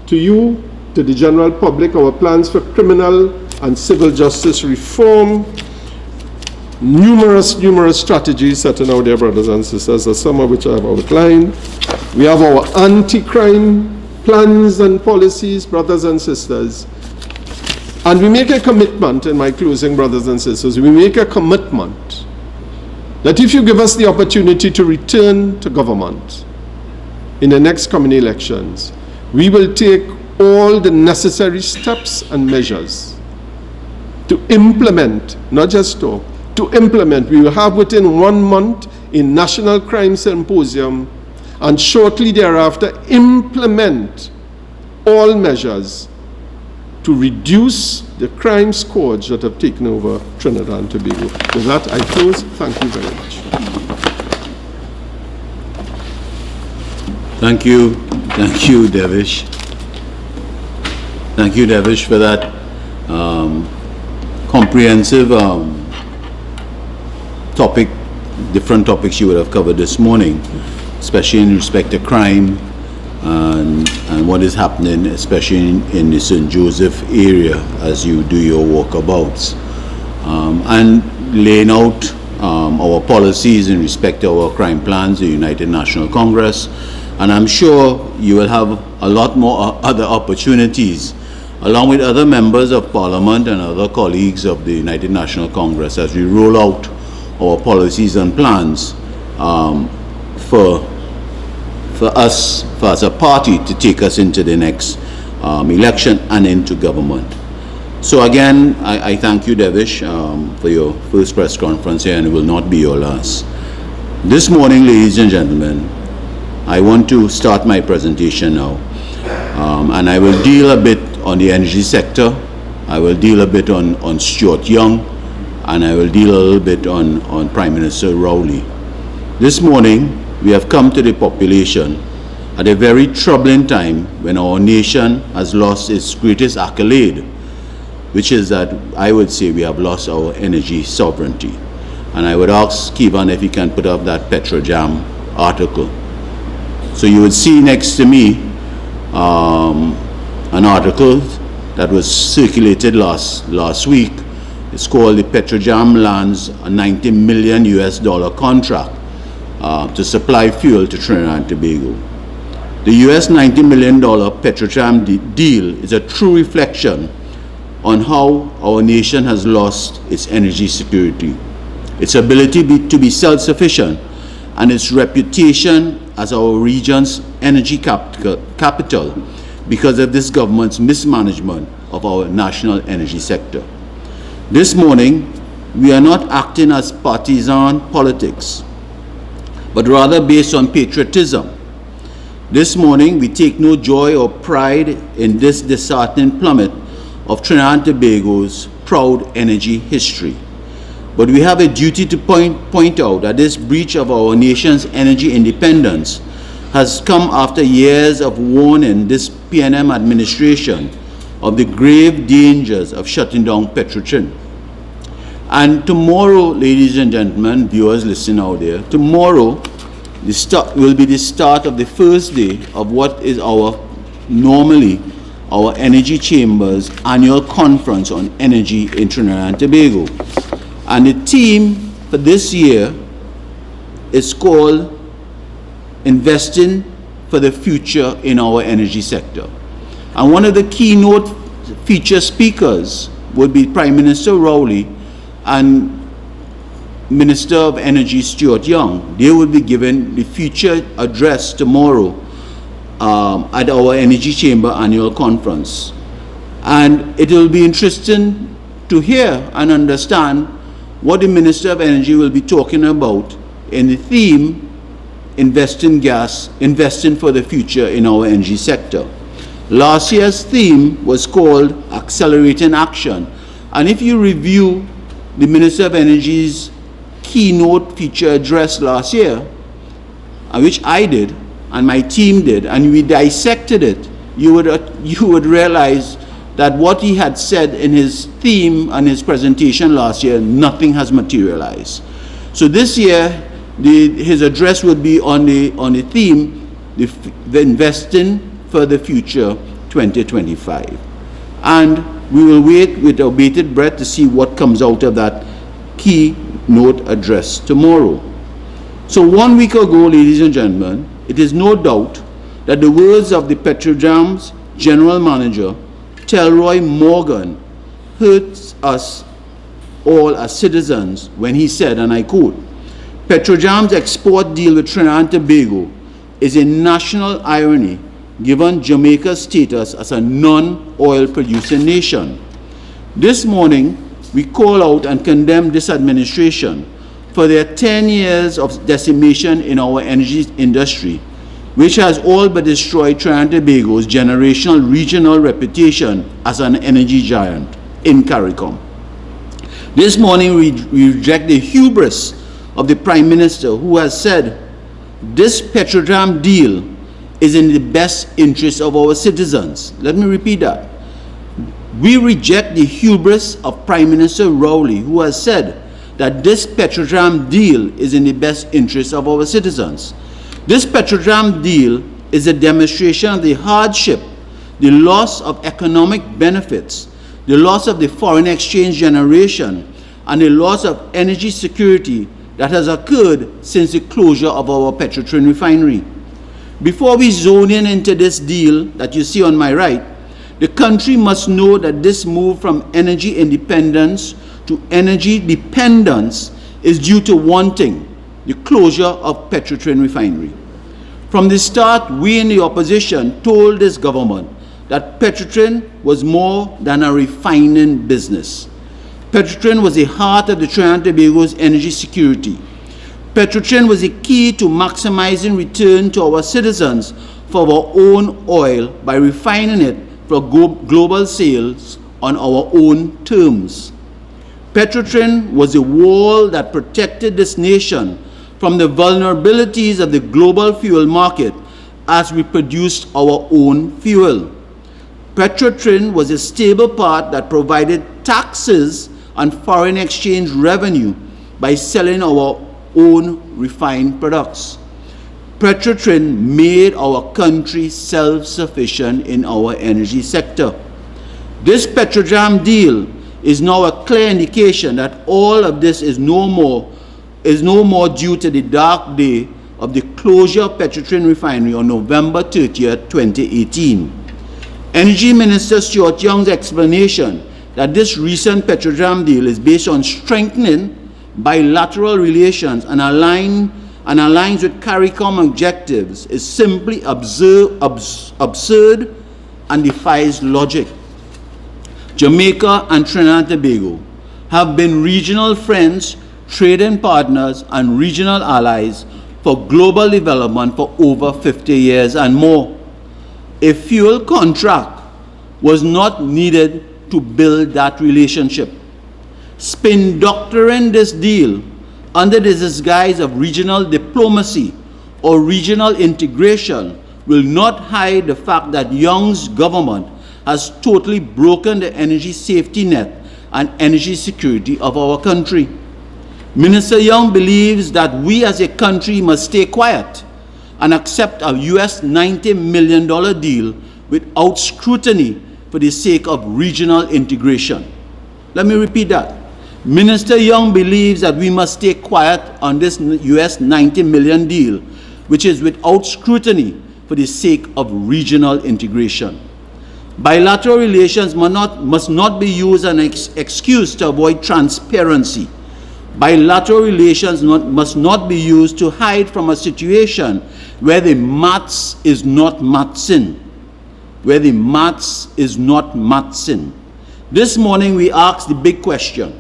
to you, to the general public, our plans for criminal and civil justice reform. Numerous strategies set out there, brothers and sisters, some of which I have outlined. We have our anti-crime plans and policies, brothers and sisters. And we make a commitment, in my closing, brothers and sisters, we make a commitment that if you give us the opportunity to return to government in the next coming elections, we will take all the necessary steps and measures to implement, not just talk, to implement. We will have within 1 month a national crime symposium, and shortly thereafter implement all measures to reduce the crime scourge that have taken over Trinidad and Tobago. With that, I close. Thank you very much. Thank you, Devesh. Thank you, Devesh, for that comprehensive topic, different topics you would have covered this morning, especially in respect to crime and what is happening, especially in the St. Joseph area as you do your walkabouts, and laying out our policies in respect to our crime plans, the United National Congress. And I'm sure you will have a lot more other opportunities, along with other members of Parliament and other colleagues of the United National Congress, as we roll out our policies and plans for us as a party to take us into the next election and into government. So again, I thank you, Devesh, for your first press conference here, and it will not be your last. This morning, ladies and gentlemen, I want to start my presentation now, and I will deal a bit on the energy sector, I will deal a bit on Stuart Young, and I will deal a little bit on Prime Minister Rowley. This morning, we have come to the population at a very troubling time when our nation has lost its greatest accolade, which is that I would say we have lost our energy sovereignty. And I would ask Kevin if he can put up that Petrojam article. So you would see next to me an article that was circulated last week. It's called the Petrojam lands a $90 million contract to supply fuel to Trinidad and Tobago. The US $90 million Petrojam deal is a true reflection on how our nation has lost its energy security, its ability to be self-sufficient, and its reputation as our region's energy capital because of this government's mismanagement of our national energy sector. This morning, we are not acting as partisan politics, but rather based on patriotism. This morning, we take no joy or pride in this disheartening plummet of Trinidad and Tobago's proud energy history. But we have a duty to point out that this breach of our nation's energy independence has come after years of warning this PNM administration of the grave dangers of shutting down Petrotrin. And tomorrow, ladies and gentlemen, viewers listening out there, tomorrow will be the start of the first day of what is normally our Energy Chamber's annual conference on energy in Trinidad and Tobago. And the theme for this year is called Investing for the Future in Our Energy Sector. And one of the keynote feature speakers would be Prime Minister Rowley and Minister of Energy Stuart Young. They will be given the feature address tomorrow at our Energy Chamber annual conference. And it will be interesting to hear and understand what the Minister of Energy will be talking about in the theme, investing for the future in our energy sector. Last year's theme was called Accelerating Action. And if you review the Minister of Energy's keynote feature address last year, which I did and my team did, and we dissected it, you would realize that what he had said in his theme and his presentation last year, nothing has materialized. So this year, his address would be on the theme, the Investing for the Future 2025. And we will wait with bated breath to see what comes out of that keynote address tomorrow. So 1 week ago, ladies and gentlemen, it is no doubt that the words of the Petrojam's General Manager, Telroy Morgan, hurts us all as citizens when he said, and I quote, "Petrojam's export deal with Trinidad and Tobago is a national irony given Jamaica's status as a non-oil producing nation." This morning, we call out and condemn this administration for their 10 years of decimation in our energy industry, which has all but destroyed Trinidad and Tobago's generational regional reputation as an energy giant in CARICOM. This morning, we reject the hubris of the Prime Minister, who has said this Petrojam deal is in the best interest of our citizens. Let me repeat that. We reject the hubris of Prime Minister Rowley, who has said that this Petrojam deal is in the best interest of our citizens. This Petrojam deal is a demonstration of the hardship, the loss of economic benefits, the loss of the foreign exchange generation, and the loss of energy security that has occurred since the closure of our Petrotrin refinery. Before we zone in into this deal that you see on my right, the country must know that this move from energy independence to energy dependence is due to one thing: the closure of Petrotrin refinery. From the start, we in the opposition told this government that Petrotrin was more than a refining business. Petrotrin was the heart of the Trinidad and Tobago's energy security. Petrotrin was the key to maximizing return to our citizens for our own oil by refining it for global sales on our own terms. Petrotrin was the wall that protected this nation from the vulnerabilities of the global fuel market as we produced our own fuel. Petrotrin was a stable part that provided taxes and foreign exchange revenue by selling our own refined products. Petrotrin made our country self-sufficient in our energy sector. This Petrojam deal is now a clear indication that all of this is no more due to the dark day of the closure of Petrotrin refinery on November 30th, 2018. Energy Minister Stuart Young's explanation that this recent Petrojam deal is based on strengthening bilateral relations and aligns with CARICOM objectives is simply absurd and defies logic. Jamaica and Trinidad and Tobago have been regional friends, trading partners, and regional allies for global development for over 50 years and more. A fuel contract was not needed to build that relationship. Spin doctoring this deal under the disguise of regional diplomacy or regional integration will not hide the fact that Young's government has totally broken the energy safety net and energy security of our country. Minister Young believes that we as a country must stay quiet and accept a US $90 million deal without scrutiny for the sake of regional integration. Let me repeat that. Minister Young believes that we must stay quiet on this US $90 million deal, which is without scrutiny for the sake of regional integration. Bilateral relations must not be used as an excuse to avoid transparency. Bilateral relations must not be used to hide from a situation where the maths is not mathsing. where the maths is not mathsing. This morning we asked the big question: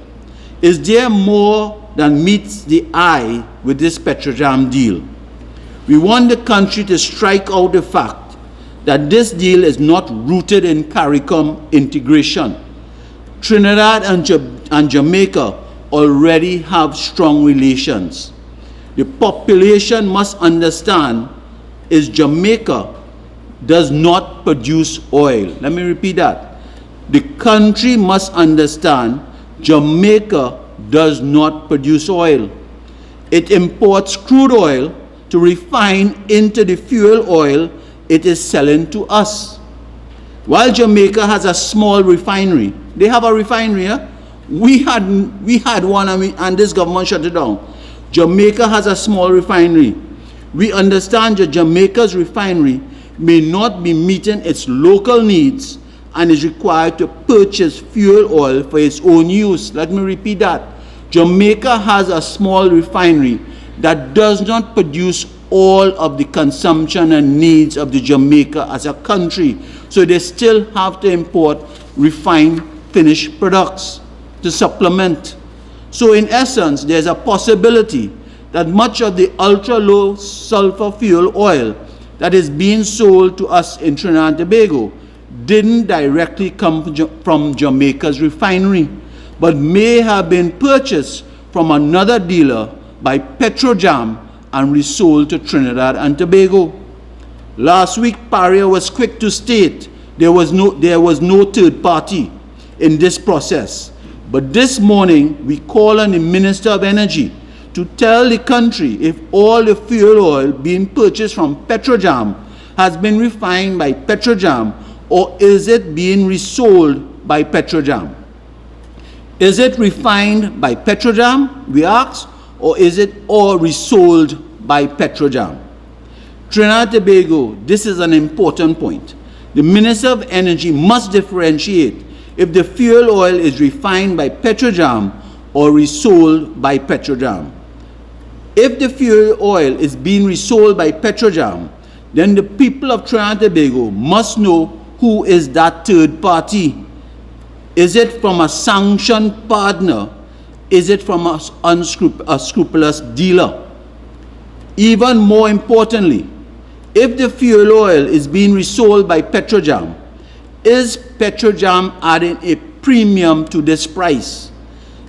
is there more than meets the eye with this Petrojam deal? We want the country to strike out the fact that this deal is not rooted in CARICOM integration. Trinidad and Jamaica already have strong relations. The population must understand is Jamaica does not produce oil. Let me repeat that. The country must understand Jamaica does not produce oil. It imports crude oil to refine into the fuel oil it is selling to us. While Jamaica has a small refinery, they have a refinery. We had one and this government shut it down. Jamaica has a small refinery. We understand that Jamaica's refinery may not be meeting its local needs and is required to purchase fuel oil for its own use. Let me repeat that. Jamaica has a small refinery that does not produce all of the consumption and needs of the Jamaica as a country. So they still have to import refined finished products to supplement. So in essence, there's a possibility that much of the ultra-low sulfur fuel oil that is being sold to us in Trinidad and Tobago didn't directly come from Jamaica's refinery, but may have been purchased from another dealer by Petrojam and resold to Trinidad and Tobago. Last week, Paria was quick to state there was no third party in this process. But this morning, we call on the Minister of Energy to tell the country if all the fuel oil being purchased from Petrojam has been refined by Petrojam, or is it being resold by Petrojam? Is it refined by Petrojam, we ask, or is it all resold by Petrojam? Trinidad and Tobago, this is an important point. The Minister of Energy must differentiate if the fuel oil is refined by Petrojam or resold by Petrojam. If the fuel oil is being resold by Petrojam, then the people of Trinidad and Tobago must know who is that third party. Is it from a sanctioned partner? Is it from a unscrupulous dealer? Even more importantly, if the fuel oil is being resold by Petrojam, is Petrojam adding a premium to this price?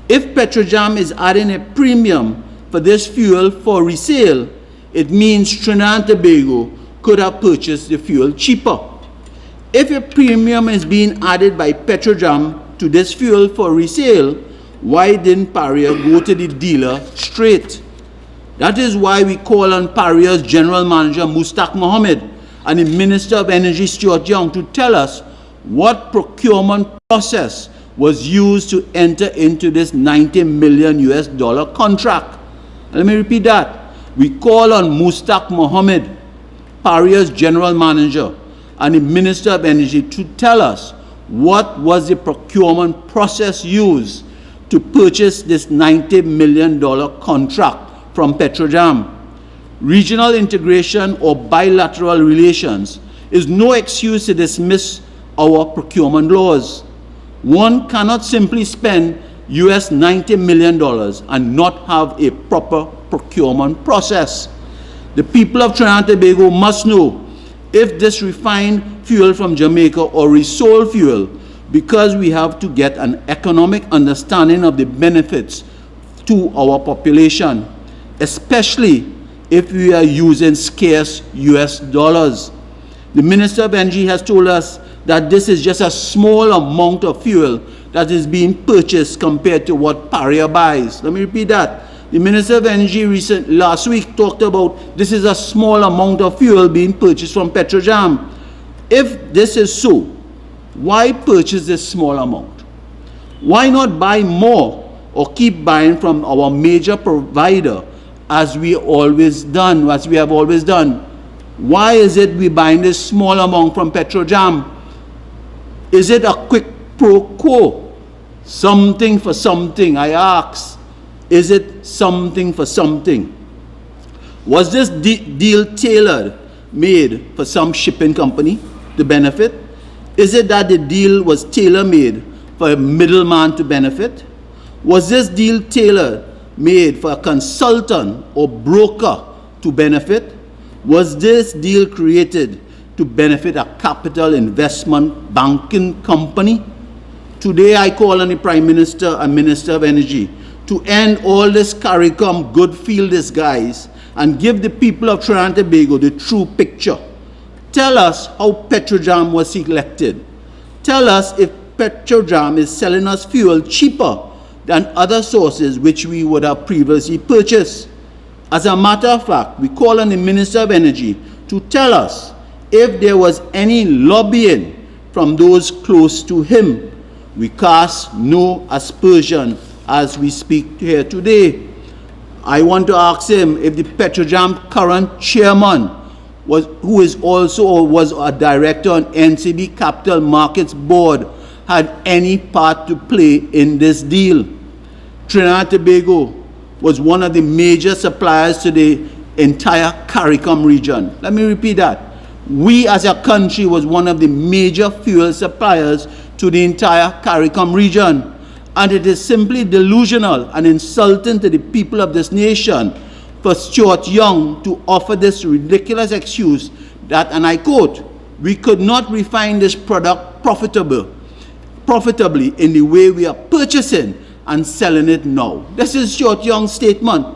If Petrojam is adding a premium for this fuel for resale, it means Trinidad and Tobago could have purchased the fuel cheaper. If a premium is being added by Petrojam to this fuel for resale, why didn't Paria go to the dealer straight? That is why we call on Paria's General Manager Mustaq Mohammed and the Minister of Energy Stuart Young to tell us what procurement process was used to enter into this $90 million contract. Let me repeat that. We call on Mustaq Mohammed, Paria's General Manager, and the Minister of Energy to tell us what was the procurement process used to purchase this $90 million contract from Petrojam. Regional integration or bilateral relations is no excuse to dismiss our procurement laws. One cannot simply spend US $90 million and not have a proper procurement process. The people of Trinidad and Tobago must know if this refined fuel from Jamaica or resold fuel, because we have to get an economic understanding of the benefits to our population, especially if we are using scarce US dollars. The Minister of Energy has told us that this is just a small amount of fuel that is being purchased compared to what Paria buys. Let me repeat that. The Minister of Energy last week talked about this is a small amount of fuel being purchased from Petrojam. If this is so, why purchase this small amount? Why not buy more or keep buying from our major provider as we have always done? Why is it we buying this small amount from Petrojam? Is it a quid pro quo? Something for something, I ask. Is it something for something? Was this deal tailored, made for some shipping company to benefit? Is it that the deal was tailor-made for a middleman to benefit? Was this deal tailor-made for a consultant or broker to benefit? Was this deal created to benefit a capital investment banking company? Today I call on the Prime Minister and Minister of Energy to end all this CARICOM good field disguise and give the people of Trinidad and Tobago the true picture. Tell us how Petrojam was selected. Tell us if Petrojam is selling us fuel cheaper than other sources which we would have previously purchased. As a matter of fact, we call on the Minister of Energy to tell us if there was any lobbying from those close to him. We cast no aspersion as we speak here today. I want to ask him if the Petrojam current chairman, who is also or was a director on NCB Capital Markets Board, had any part to play in this deal. Trinidad and Tobago was one of the major suppliers to the entire CARICOM region. Let me repeat that. We as a country was one of the major fuel suppliers to the entire CARICOM region. And it is simply delusional and insulting to the people of this nation for Stuart Young to offer this ridiculous excuse that, and I quote, we could not refine this product profitably in the way we are purchasing and selling it now. This is Stuart Young's statement.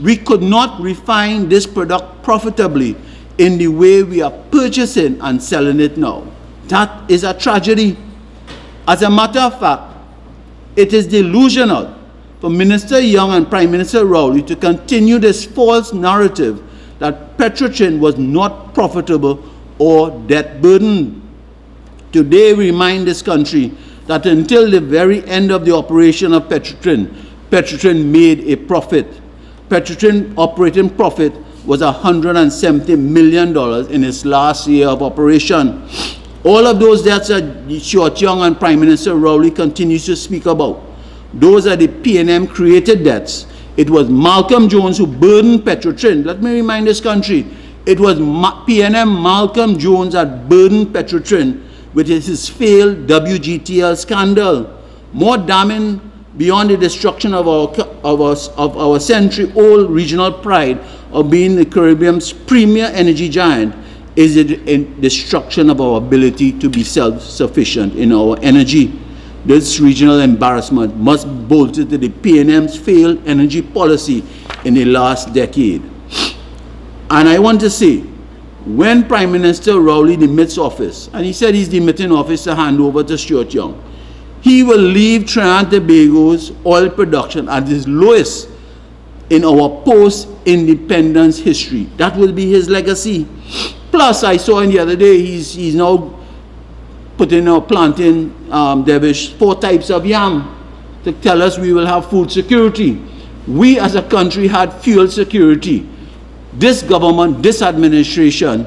We could not refine this product profitably in the way we are purchasing and selling it now. That is a tragedy. As a matter of fact, it is delusional for Minister Young and Prime Minister Rowley to continue this false narrative that Petrotrin was not profitable or debt burdened. Today we remind this country that until the very end of the operation of Petrotrin made a profit. Petrotrin operating profit was $170 million in its last year of operation. All of those debts that Stuart Young and Prime Minister Rowley continues to speak about, those are the PNM created debts. It was Malcolm Jones who burdened Petrotrin. Let me remind this country, it was PNM Malcolm Jones that burdened Petrotrin with his failed WGTL scandal. More damning beyond the destruction of our century-old regional pride of being the Caribbean's premier energy giant is the destruction of our ability to be self-sufficient in our energy. This regional embarrassment must be bolted to the PNM's failed energy policy in the last decade. And I want to say, when Prime Minister Rowley demits office, and he said he's demitting office to hand over to Stuart Young, he will leave Trinidad and Tobago's oil production at its lowest in our post-independence history. That will be his legacy. Plus, I saw in the other day, he's now planting, Devesh, 4 types of yam to tell us we will have food security. We as a country had fuel security. This government, this administration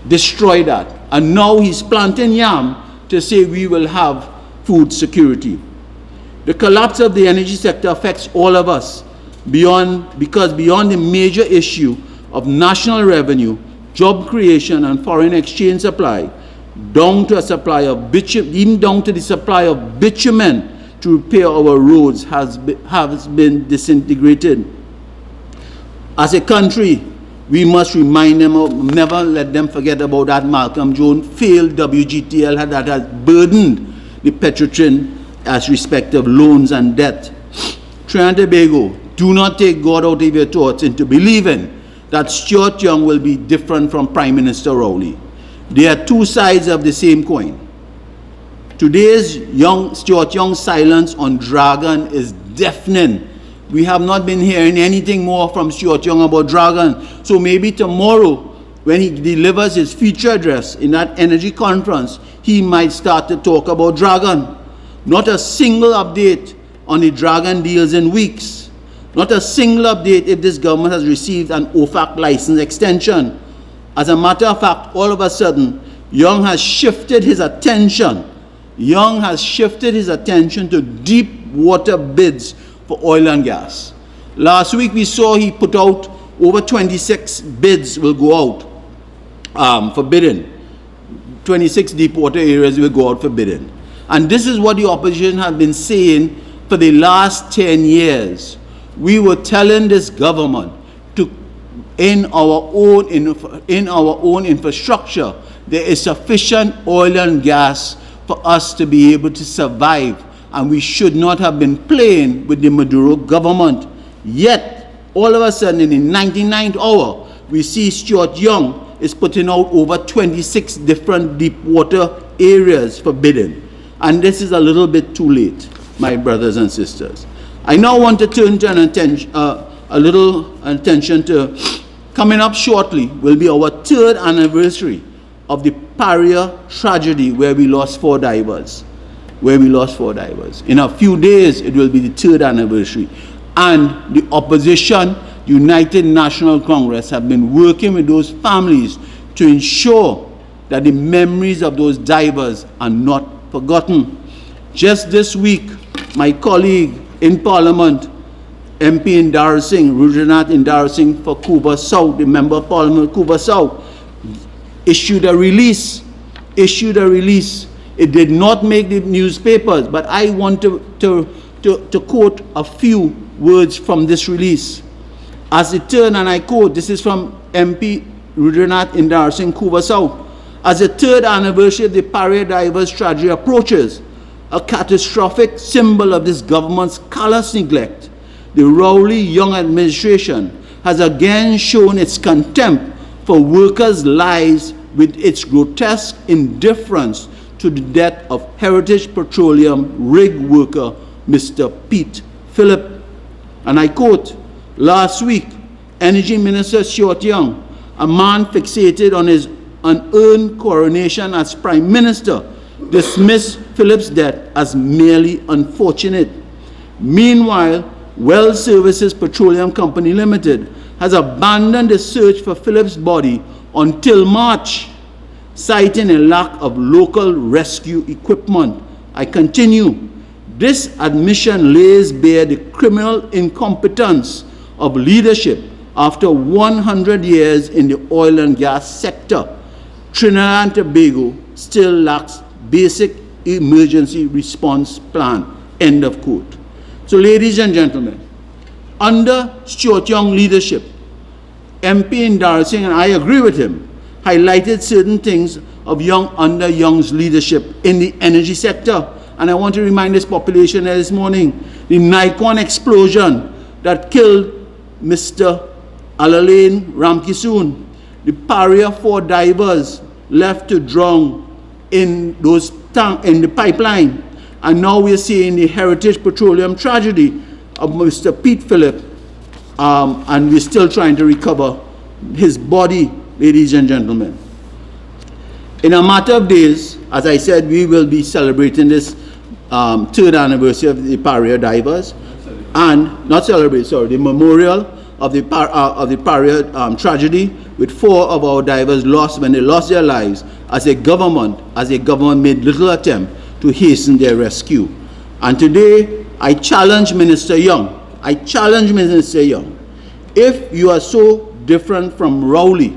destroyed that. And now he's planting yam to say we will have food security. The collapse of the energy sector affects all of us because beyond the major issue of national revenue, job creation and foreign exchange supply, down to a supply of bitumen, even down to the supply of bitumen to repair our roads has been disintegrated. As a country, we must remind them of, never let them forget about that Malcolm Jones failed WGTL that has burdened the Petrotrin as respective loans and debt. Trinidad and Tobago, do not take God out of your thoughts into believing that Stuart Young will be different from Prime Minister Rowley. They are two sides of the same coin. Today's Stuart Young's silence on Dragon is deafening. We have not been hearing anything more from Stuart Young about Dragon. So maybe tomorrow, when he delivers his feature address in that energy conference, he might start to talk about Dragon. Not a single update on the Dragon deals in weeks. Not a single update if this government has received an OFAC license extension. As a matter of fact, all of a sudden, Young has shifted his attention to deep water bids for oil and gas. Last week we saw he put out over 26 bids will go out for bidding. 26 deep water areas will go out for bidding. And this is what the opposition have been saying for the last 10 years. We were telling this government to, in our own infrastructure, there is sufficient oil and gas for us to be able to survive, and we should not have been playing with the Maduro government. Yet, all of a sudden, in the 99th hour, we see Stuart Young is putting out over 26 different deep water areas for bidding. And this is a little bit too late, my brothers and sisters. I now want to turn to a little attention to, coming up shortly, will be our 3rd anniversary of the Paria tragedy where we lost 4 divers. In a few days, it will be the 3rd anniversary. And the opposition, United National Congress, have been working with those families to ensure that the memories of those divers are not forgotten. Just this week, my colleague in Parliament, MP Indar Singh, Rudranath Indar Singh for Cuba South, the Member of Parliament of Cuba South, issued a release. It did not make the newspapers, but I want to quote a few words from this release. As it turned, and I quote, this is from MP Rudranath Indar Singh, Cuba South. As the 3rd anniversary of the Paria divers tragedy approaches, a catastrophic symbol of this government's callous neglect, the Rowley Young administration has again shown its contempt for workers' lives with its grotesque indifference to the death of Heritage Petroleum rig worker Mr. Pete Phillip. And I quote, last week, Energy Minister Stuart Young, a man fixated on his unearned coronation as Prime Minister, dismissed Phillip's death as merely unfortunate. Meanwhile, Well Services Petroleum Company Limited has abandoned the search for Phillip's body until March, citing a lack of local rescue equipment. I continue. This admission lays bare the criminal incompetence of leadership after 100 years in the oil and gas sector. Trinidad and Tobago still lacks basic emergency response plan. End of quote. So, ladies and gentlemen, under Stuart Young leadership, MP Indar Singh, and I agree with him, highlighted certain things of under Young's leadership in the energy sector. And I want to remind this population this morning, the Nikon explosion that killed Mr. Alalain Ramkisoon, the Paria 4 divers left to drown in the pipeline. And now we're seeing the Heritage Petroleum tragedy of Mr. Pete Phillip, and we're still trying to recover his body, ladies and gentlemen. In a matter of days, as I said, we will be celebrating this 3rd anniversary of the Paria divers, and the memorial of the Paria tragedy, with 4 of our divers lost when they lost their lives as a government made little attempt to hasten their rescue. And today, I challenge Minister Young. If you are so different from Rowley,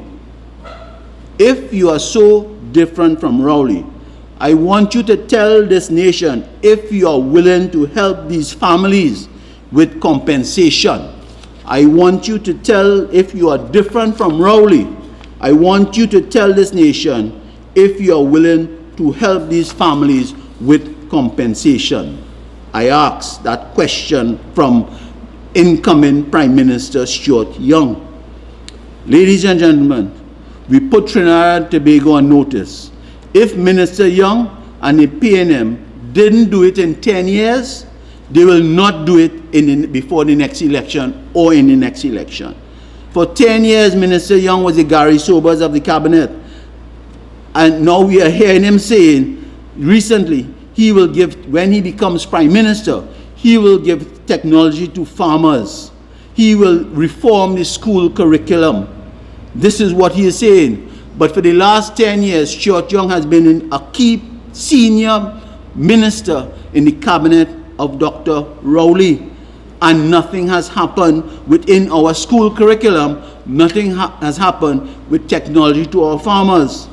I want you to tell this nation if you are willing to help these families with compensation. I want you to tell, if you are different from Rowley, I want you to tell this nation if you are willing to help these families with compensation. I ask that question from incoming Prime Minister Stuart Young. Ladies and gentlemen, we put Trinidad and Tobago on notice. If Minister Young and the PNM didn't do it in 10 years, they will not do it before the next election or in the next election. For 10 years, Minister Young was the Gary Sobers of the cabinet. And now we are hearing him saying, recently, he will give, when he becomes Prime Minister, he will give technology to farmers. He will reform the school curriculum. This is what he is saying. But for the last 10 years, Stuart Young has been a key senior minister in the cabinet of Dr. Rowley. And nothing has happened within our school curriculum. Nothing has happened with technology to our farmers.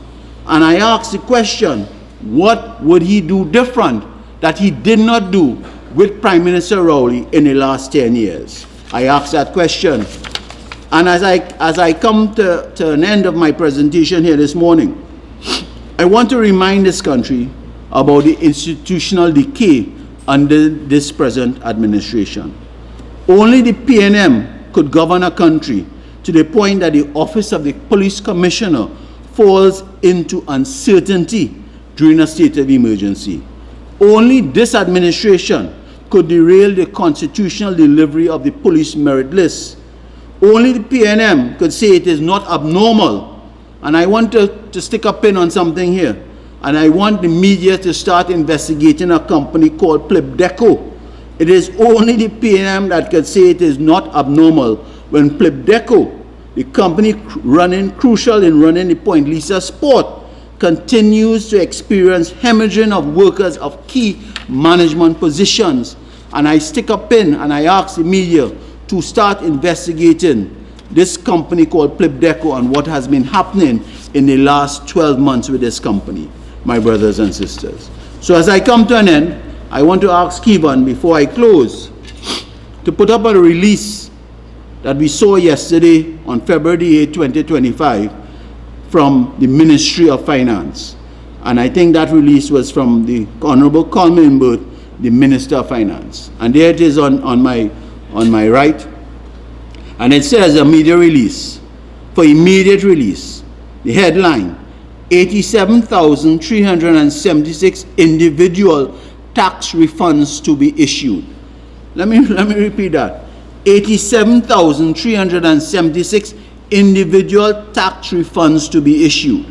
And I asked the question, what would he do different that he did not do with Prime Minister Rowley in the last 10 years? I asked that question. And as I come to an end of my presentation here this morning, I want to remind this country about the institutional decay under this present administration. Only the PNM could govern a country to the point that the office of the police commissioner falls into uncertainty during a state of emergency. Only this administration could derail the constitutional delivery of the police merit list. Only the PNM could say it is not abnormal. And I want to stick a pin on something here. And I want the media to start investigating a company called Plibdeco. It is only the PNM that could say it is not abnormal when Plibdeco, the company crucial in running the Point Lisa sport, continues to experience hemorrhaging of workers of key management positions. And I stick a pin and I ask the media to start investigating this company called Plibdeco and what has been happening in the last 12 months with this company, my brothers and sisters. So as I come to an end, I want to ask Kevin, before I close, to put up a release that we saw yesterday on February 8, 2025 from the Ministry of Finance. And I think that release was from the Honorable Coleman Burt, the Minister of Finance. And there it is on my right. And it says a media release. For immediate release, the headline, 87,376 individual tax refunds to be issued. Let me repeat that. 87,376 individual tax refunds to be issued.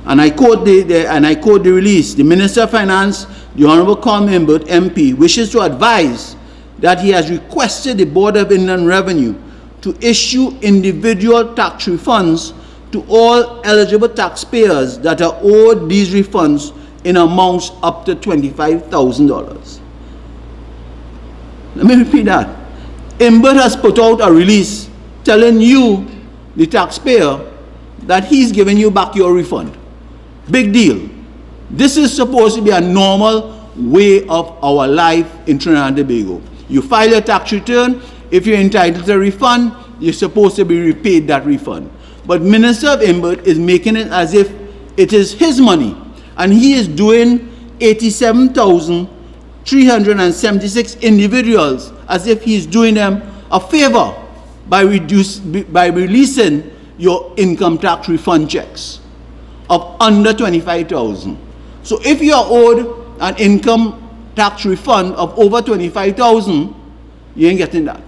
And I quote the release. The Minister of Finance, the Honorable Coleman Burt MP, wishes to advise that he has requested the Board of Inland Revenue to issue individual tax refunds to all eligible taxpayers that are owed these refunds in amounts up to $25,000. Let me repeat that. IMBERT has put out a release telling you, the taxpayer, that he's giving you back your refund. Big deal. This is supposed to be a normal way of our life in Trinidad and Tobago. You file your tax return. If you're entitled to a refund, you're supposed to be repaid that refund. But Minister of IMBERT is making it as if it is his money. And he is doing 87,376 individuals as if he's doing them a favor by releasing your income tax refund checks of under 25,000. So if you are owed an income tax refund of over 25,000, you ain't getting that.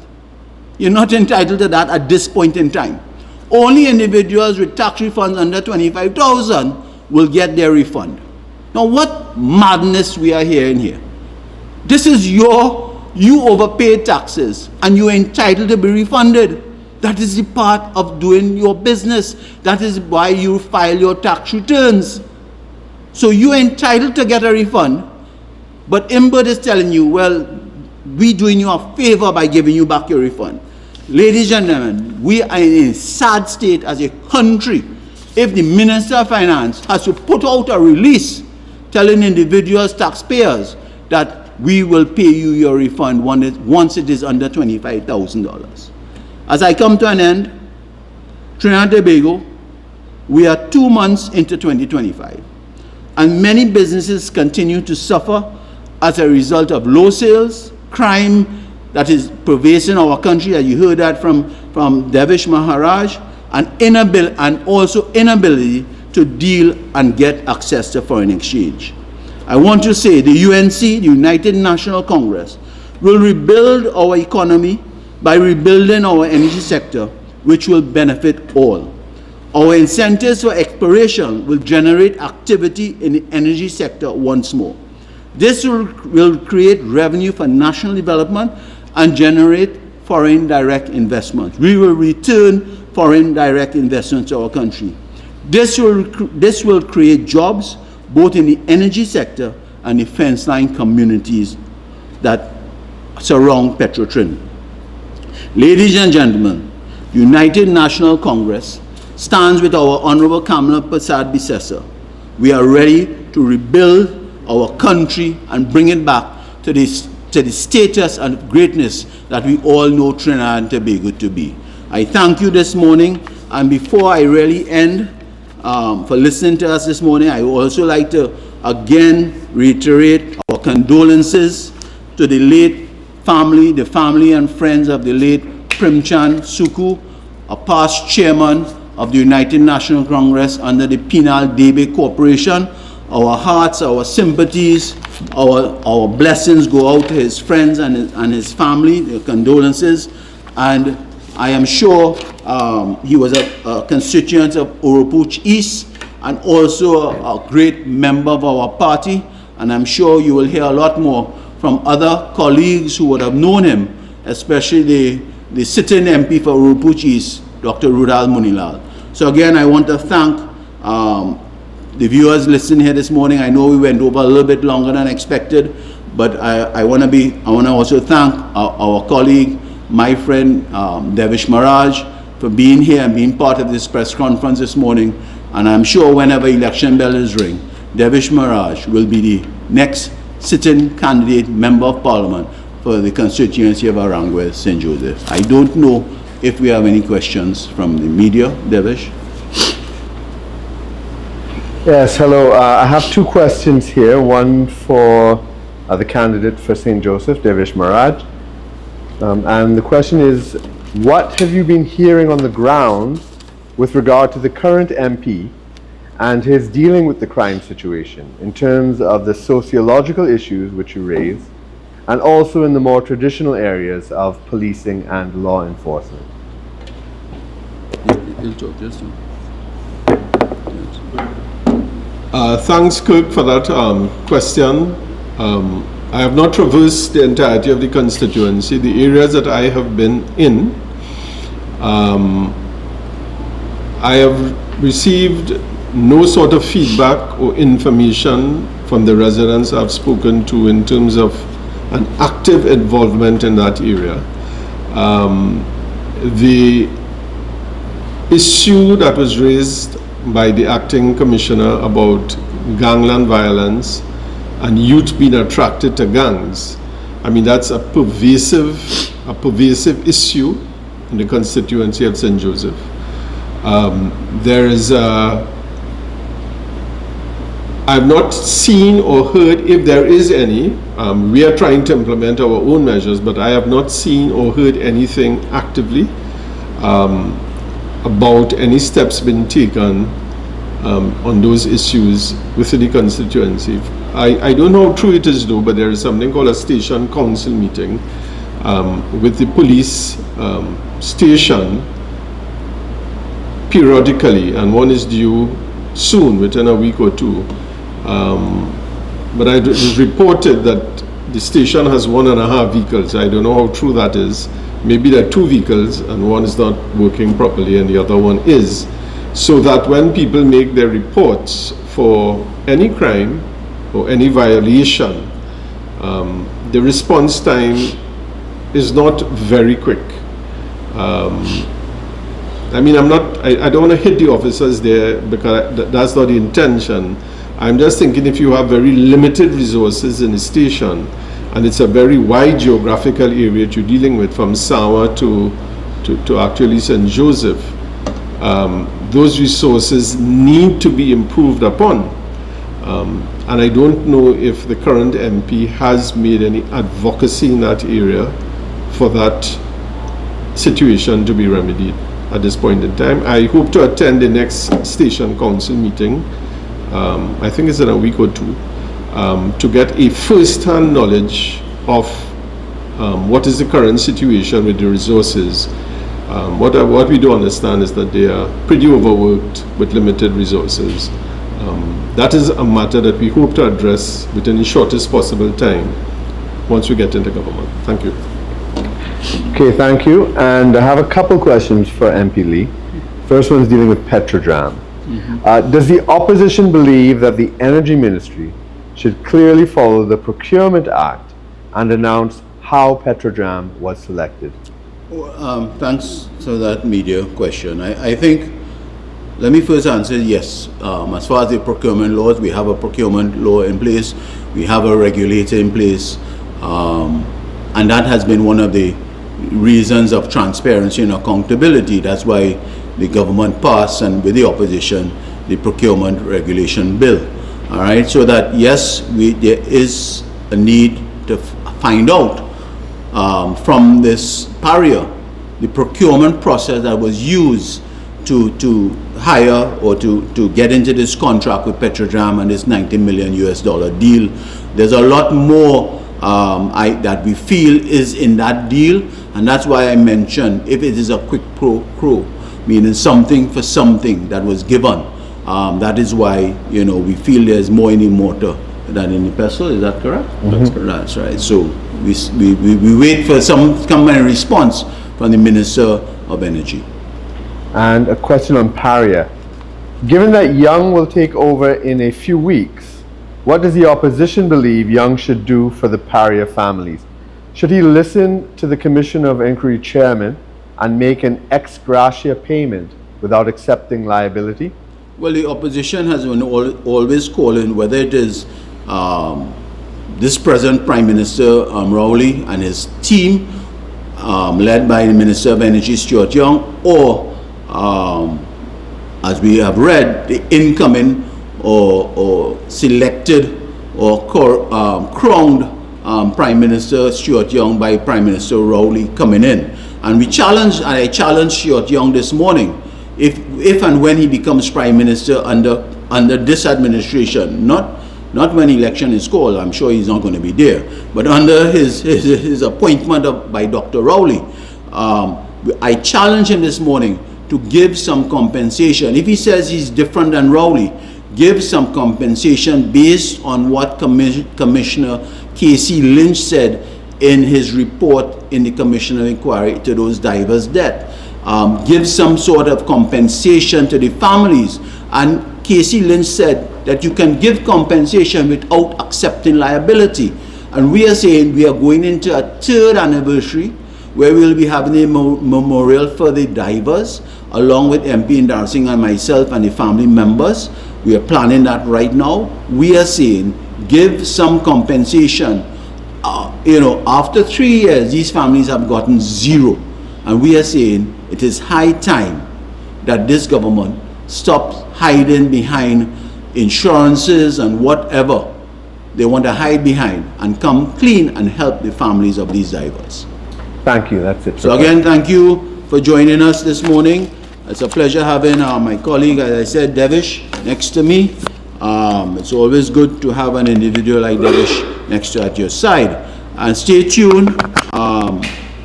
You're not entitled to that at this point in time. Only individuals with tax refunds under 25,000 will get their refund. Now, what madness we are hearing here? This is you overpaid taxes and you're entitled to be refunded. That is the part of doing your business. That is why you file your tax returns. So you're entitled to get a refund, but IMBERT is telling you, well, we're doing you a favor by giving you back your refund. Ladies and gentlemen, we are in a sad state as a country if the Minister of Finance has to put out a release telling individuals, taxpayers, that we will pay you your refund once it is under $25,000. As I come to an end, Trinidad and Tobago, we are 2 months into 2025, and many businesses continue to suffer as a result of low sales, crime that is pervasive in our country, as you heard that from Devesh Maharaj, and also inability to deal and get access to foreign exchange. I want to say the UNC, the United National Congress, will rebuild our economy by rebuilding our energy sector, which will benefit all. Our incentives for exploration will generate activity in the energy sector once more. This will create revenue for national development and generate foreign direct investment. We will return foreign direct investment to our country. This will create jobs both in the energy sector and the fence line communities that surround Petrotrin. Ladies and gentlemen, United National Congress stands with our Honorable Kamala Prasad Bisesa we are ready to rebuild our country and bring it back to the status and greatness that we all know Trinidad and Tobago to be. I thank you this morning, and before I really end, for listening to us this morning, I would also like to again reiterate our condolences to the late family, the family and friends of the late Primchan Suku, a past chairman of the United National Congress under the Penal Debe Corporation. Our hearts, our sympathies, our blessings go out to his friends and his family, their condolences. And I am sure he was a constituent of Oropuch East and also a great member of our party. And I'm sure you will hear a lot more from other colleagues who would have known him, especially the sitting MP for Oropuch East, Dr. Rudal Munilal. So again, I want to thank the viewers listening here this morning. I know we went over a little bit longer than expected, but I want to also thank our colleague, my friend Devesh Maharaj, for being here and being part of this press conference this morning. And I'm sure whenever election bells ring, Devesh Maharaj will be the next sitting candidate member of Parliament for the constituency of Arangwe, St. Joseph. I don't know if we have any questions from the media. Devesh? Yes, hello. I have two questions here. One for the candidate for St. Joseph, Devesh Maharaj. And the question is, what have you been hearing on the ground with regard to the current MP and his dealing with the crime situation in terms of the sociological issues which you raised, and also in the more traditional areas of policing and law enforcement? Thanks, Kirk, for that question. I have not traversed the entirety of the constituency. The areas that I have been in, I have received no sort of feedback or information from the residents I've spoken to in terms of an active involvement in that area. The issue that was raised by the acting commissioner about gangland violence and youth being attracted to gangs, I mean, that's a pervasive issue in the constituency of St. Joseph. There is I've not seen or heard, if there is any, we are trying to implement our own measures, but I have not seen or heard anything actively about any steps being taken on those issues within the constituency. I don't know how true it is though, but there is something called a station council meeting with the police station periodically, and one is due soon, within a week or two. But it is reported that the station has 1.5 vehicles. I don't know how true that is. Maybe there are 2 vehicles and one is not working properly and the other one is. So that when people make their reports for any crime or any violation, the response time is not very quick. I mean, I don't want to hit the officers there because that's not the intention. I'm just thinking if you have very limited resources in the station and it's a very wide geographical area you're dealing with, from Sawa to actually St. Joseph, those resources need to be improved upon. And I don't know if the current MP has made any advocacy in that area for that situation to be remedied at this point in time. I hope to attend the next station council meeting. I think it's in a week or two, to get a first-hand knowledge of what is the current situation with the resources. What we do understand is that they are pretty overworked with limited resources. That is a matter that we hope to address within the shortest possible time once we get into government. Thank you. Okay, thank you. And I have a couple questions for MP Lee. First one is dealing with Petrodram. Does the opposition believe that the Energy Ministry should clearly follow the Procurement Act and announce how Petrodram was selected? Thanks for that media question. I think Let me first answer yes. As far as the procurement laws, we have a procurement law in place, we have a regulator in place, and that has been one of the reasons of transparency and accountability. That's why the government passed, and with the opposition, the procurement regulation bill. All right, so that yes, there is a need to find out from this pariah the procurement process that was used to hire or to get into this contract with Petrojam and this $90 million deal. There's a lot more that we feel is in that deal, and that's why I mentioned if it is a quick pro quo, meaning something for something that was given. That is why we feel there's more in the mortar than in the pestle. Is that correct? That's correct. That's right. So we wait for some kind of response from the Minister of Energy. And a question on Paria. Given that Young will take over in a few weeks, what does the opposition believe Young should do for the Paria families? Should he listen to the Commission of Inquiry chairman and make an ex gratia payment without accepting liability? Well, the opposition has been always calling, whether it is this present Prime Minister Rowley and his team, led by the Minister of Energy Stuart Young, or as we have read, the incoming or selected or crowned Prime Minister Stuart Young by Prime Minister Rowley coming in. And I challenged Stuart Young this morning, if and when he becomes Prime Minister under this administration, not when election is called, I'm sure he's not going to be there, but under his appointment by Dr. Rowley, I challenged him this morning to give some compensation. If he says he's different than Rowley, give some compensation based on what Commissioner Casey Lynch said in his report in the Commission of Inquiry to those divers' death. Give some sort of compensation to the families. And Casey Lynch said that you can give compensation without accepting liability. And we are saying we are going into a third anniversary where we will be having a memorial for the divers, along with MP Indar Singh and myself and the family members. We are planning that right now. We are saying give some compensation. After 3 years, these families have gotten zero. And we are saying it is high time that this government stops hiding behind insurances and whatever they want to hide behind and come clean and help the families of these divers. Thank you. That's it. So again, thank you for joining us this morning. It's a pleasure having my colleague, as I said, Devesh, next to me. It's always good to have an individual like Devesh next to at your side. And stay tuned.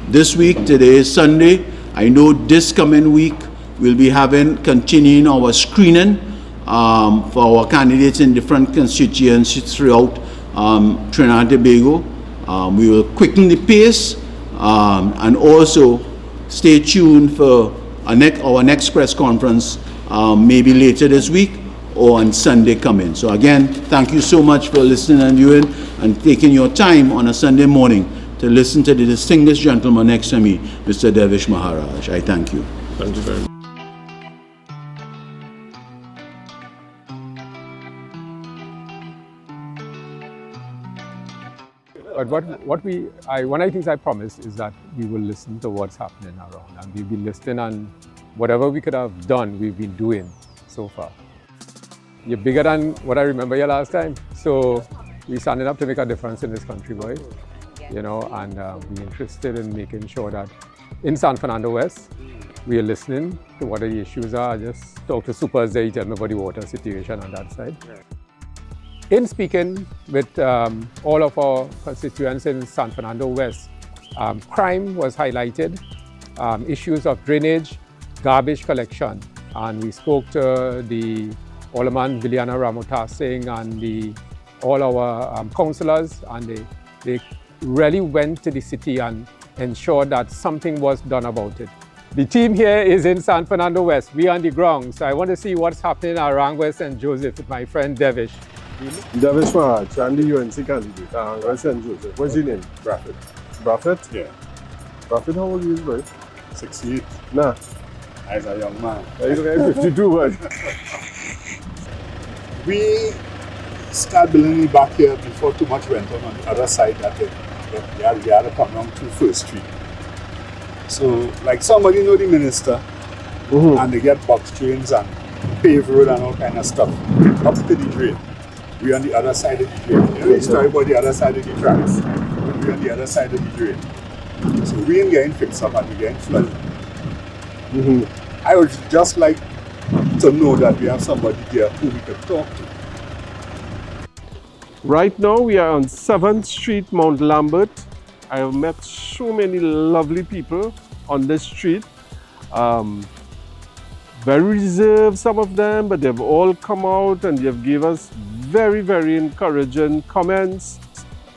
This week, today is Sunday. I know this coming week we'll be continuing our screening for our candidates in different constituencies throughout Trinidad and Tobago. We will quicken the pace and also stay tuned for our next press conference, maybe later this week or on Sunday coming. So again, thank you so much for listening and viewing and taking your time on a Sunday morning to listen to the distinguished gentleman next to me, Mr. Devesh Maharaj. I thank you. Thank you very much. But one of the things I promised is that we will listen to what's happening around, and we'll be listening, and whatever we could have done, we've been doing so far. You're bigger than what I remember you last time, so we're standing up to make a difference in this country, boy. And we're interested in making sure that in San Fernando West, we are listening to what the issues are. I just talked to Supers there, he told me about the water situation on that side. In speaking with all of our constituents in San Fernando West, crime was highlighted, issues of drainage, garbage collection, and we spoke to the Alderman Viliana Ramotar Singh and all our councillors, and they really went to the city and ensured that something was done about it. The team here is in San Fernando West. We are on the ground, so I want to see what's happening around West St. Joseph with my friend Devesh. Devesh Maharaj, I'm the UNC candidate. West St. Joseph. What's your name? Braffett. Braffett? Yeah. Braffett, how old are you, boy? 68. Nah. as a young man. He's like 52, man. We start building it back here before too much went on the other side that we had to come down to First Street. So, like somebody know the minister, and they get box trains and paved road and all kind of stuff up to the drain. We on the other side of the drain. You know the story about the other side of the tracks, but we on the other side of the drain. So we ain't getting fixed up and we getting flooded. I would just like to know that we have somebody there who we could talk to. Right now we are on 7th Street, Mount Lambert. I have met so many lovely people on this street. Very reserved, some of them, but they've all come out and they've given us very, very encouraging comments.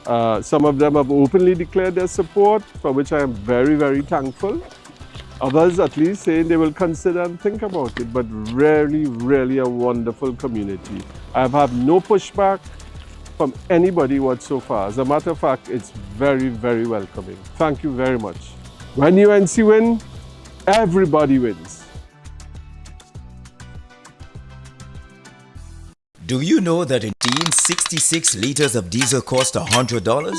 Some of them have openly declared their support, for which I am very, very thankful. Others at least saying they will consider and think about it, but really, really a wonderful community. I've had no pushback from anybody whatsoever. As a matter of fact, it's very, very welcoming. Thank you very much. When UNC win, everybody wins. Do you know that in 66 liters of diesel cost $100?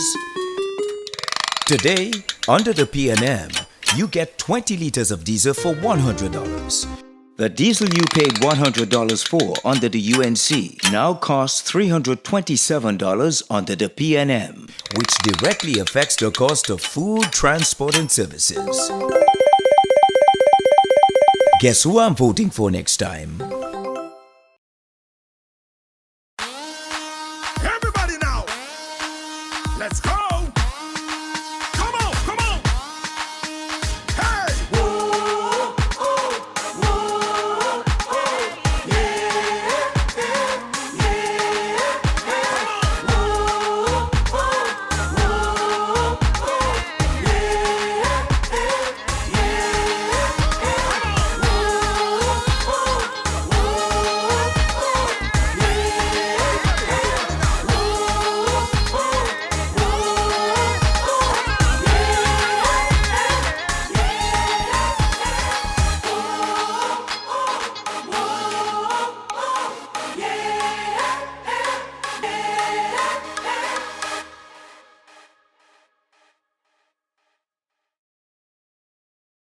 Today, under the PNM, you get 20 liters of diesel for $100. The diesel you paid $100 for under the UNC now costs $327 under the PNM, which directly affects the cost of food, transport, and services. Guess who I'm voting for next time?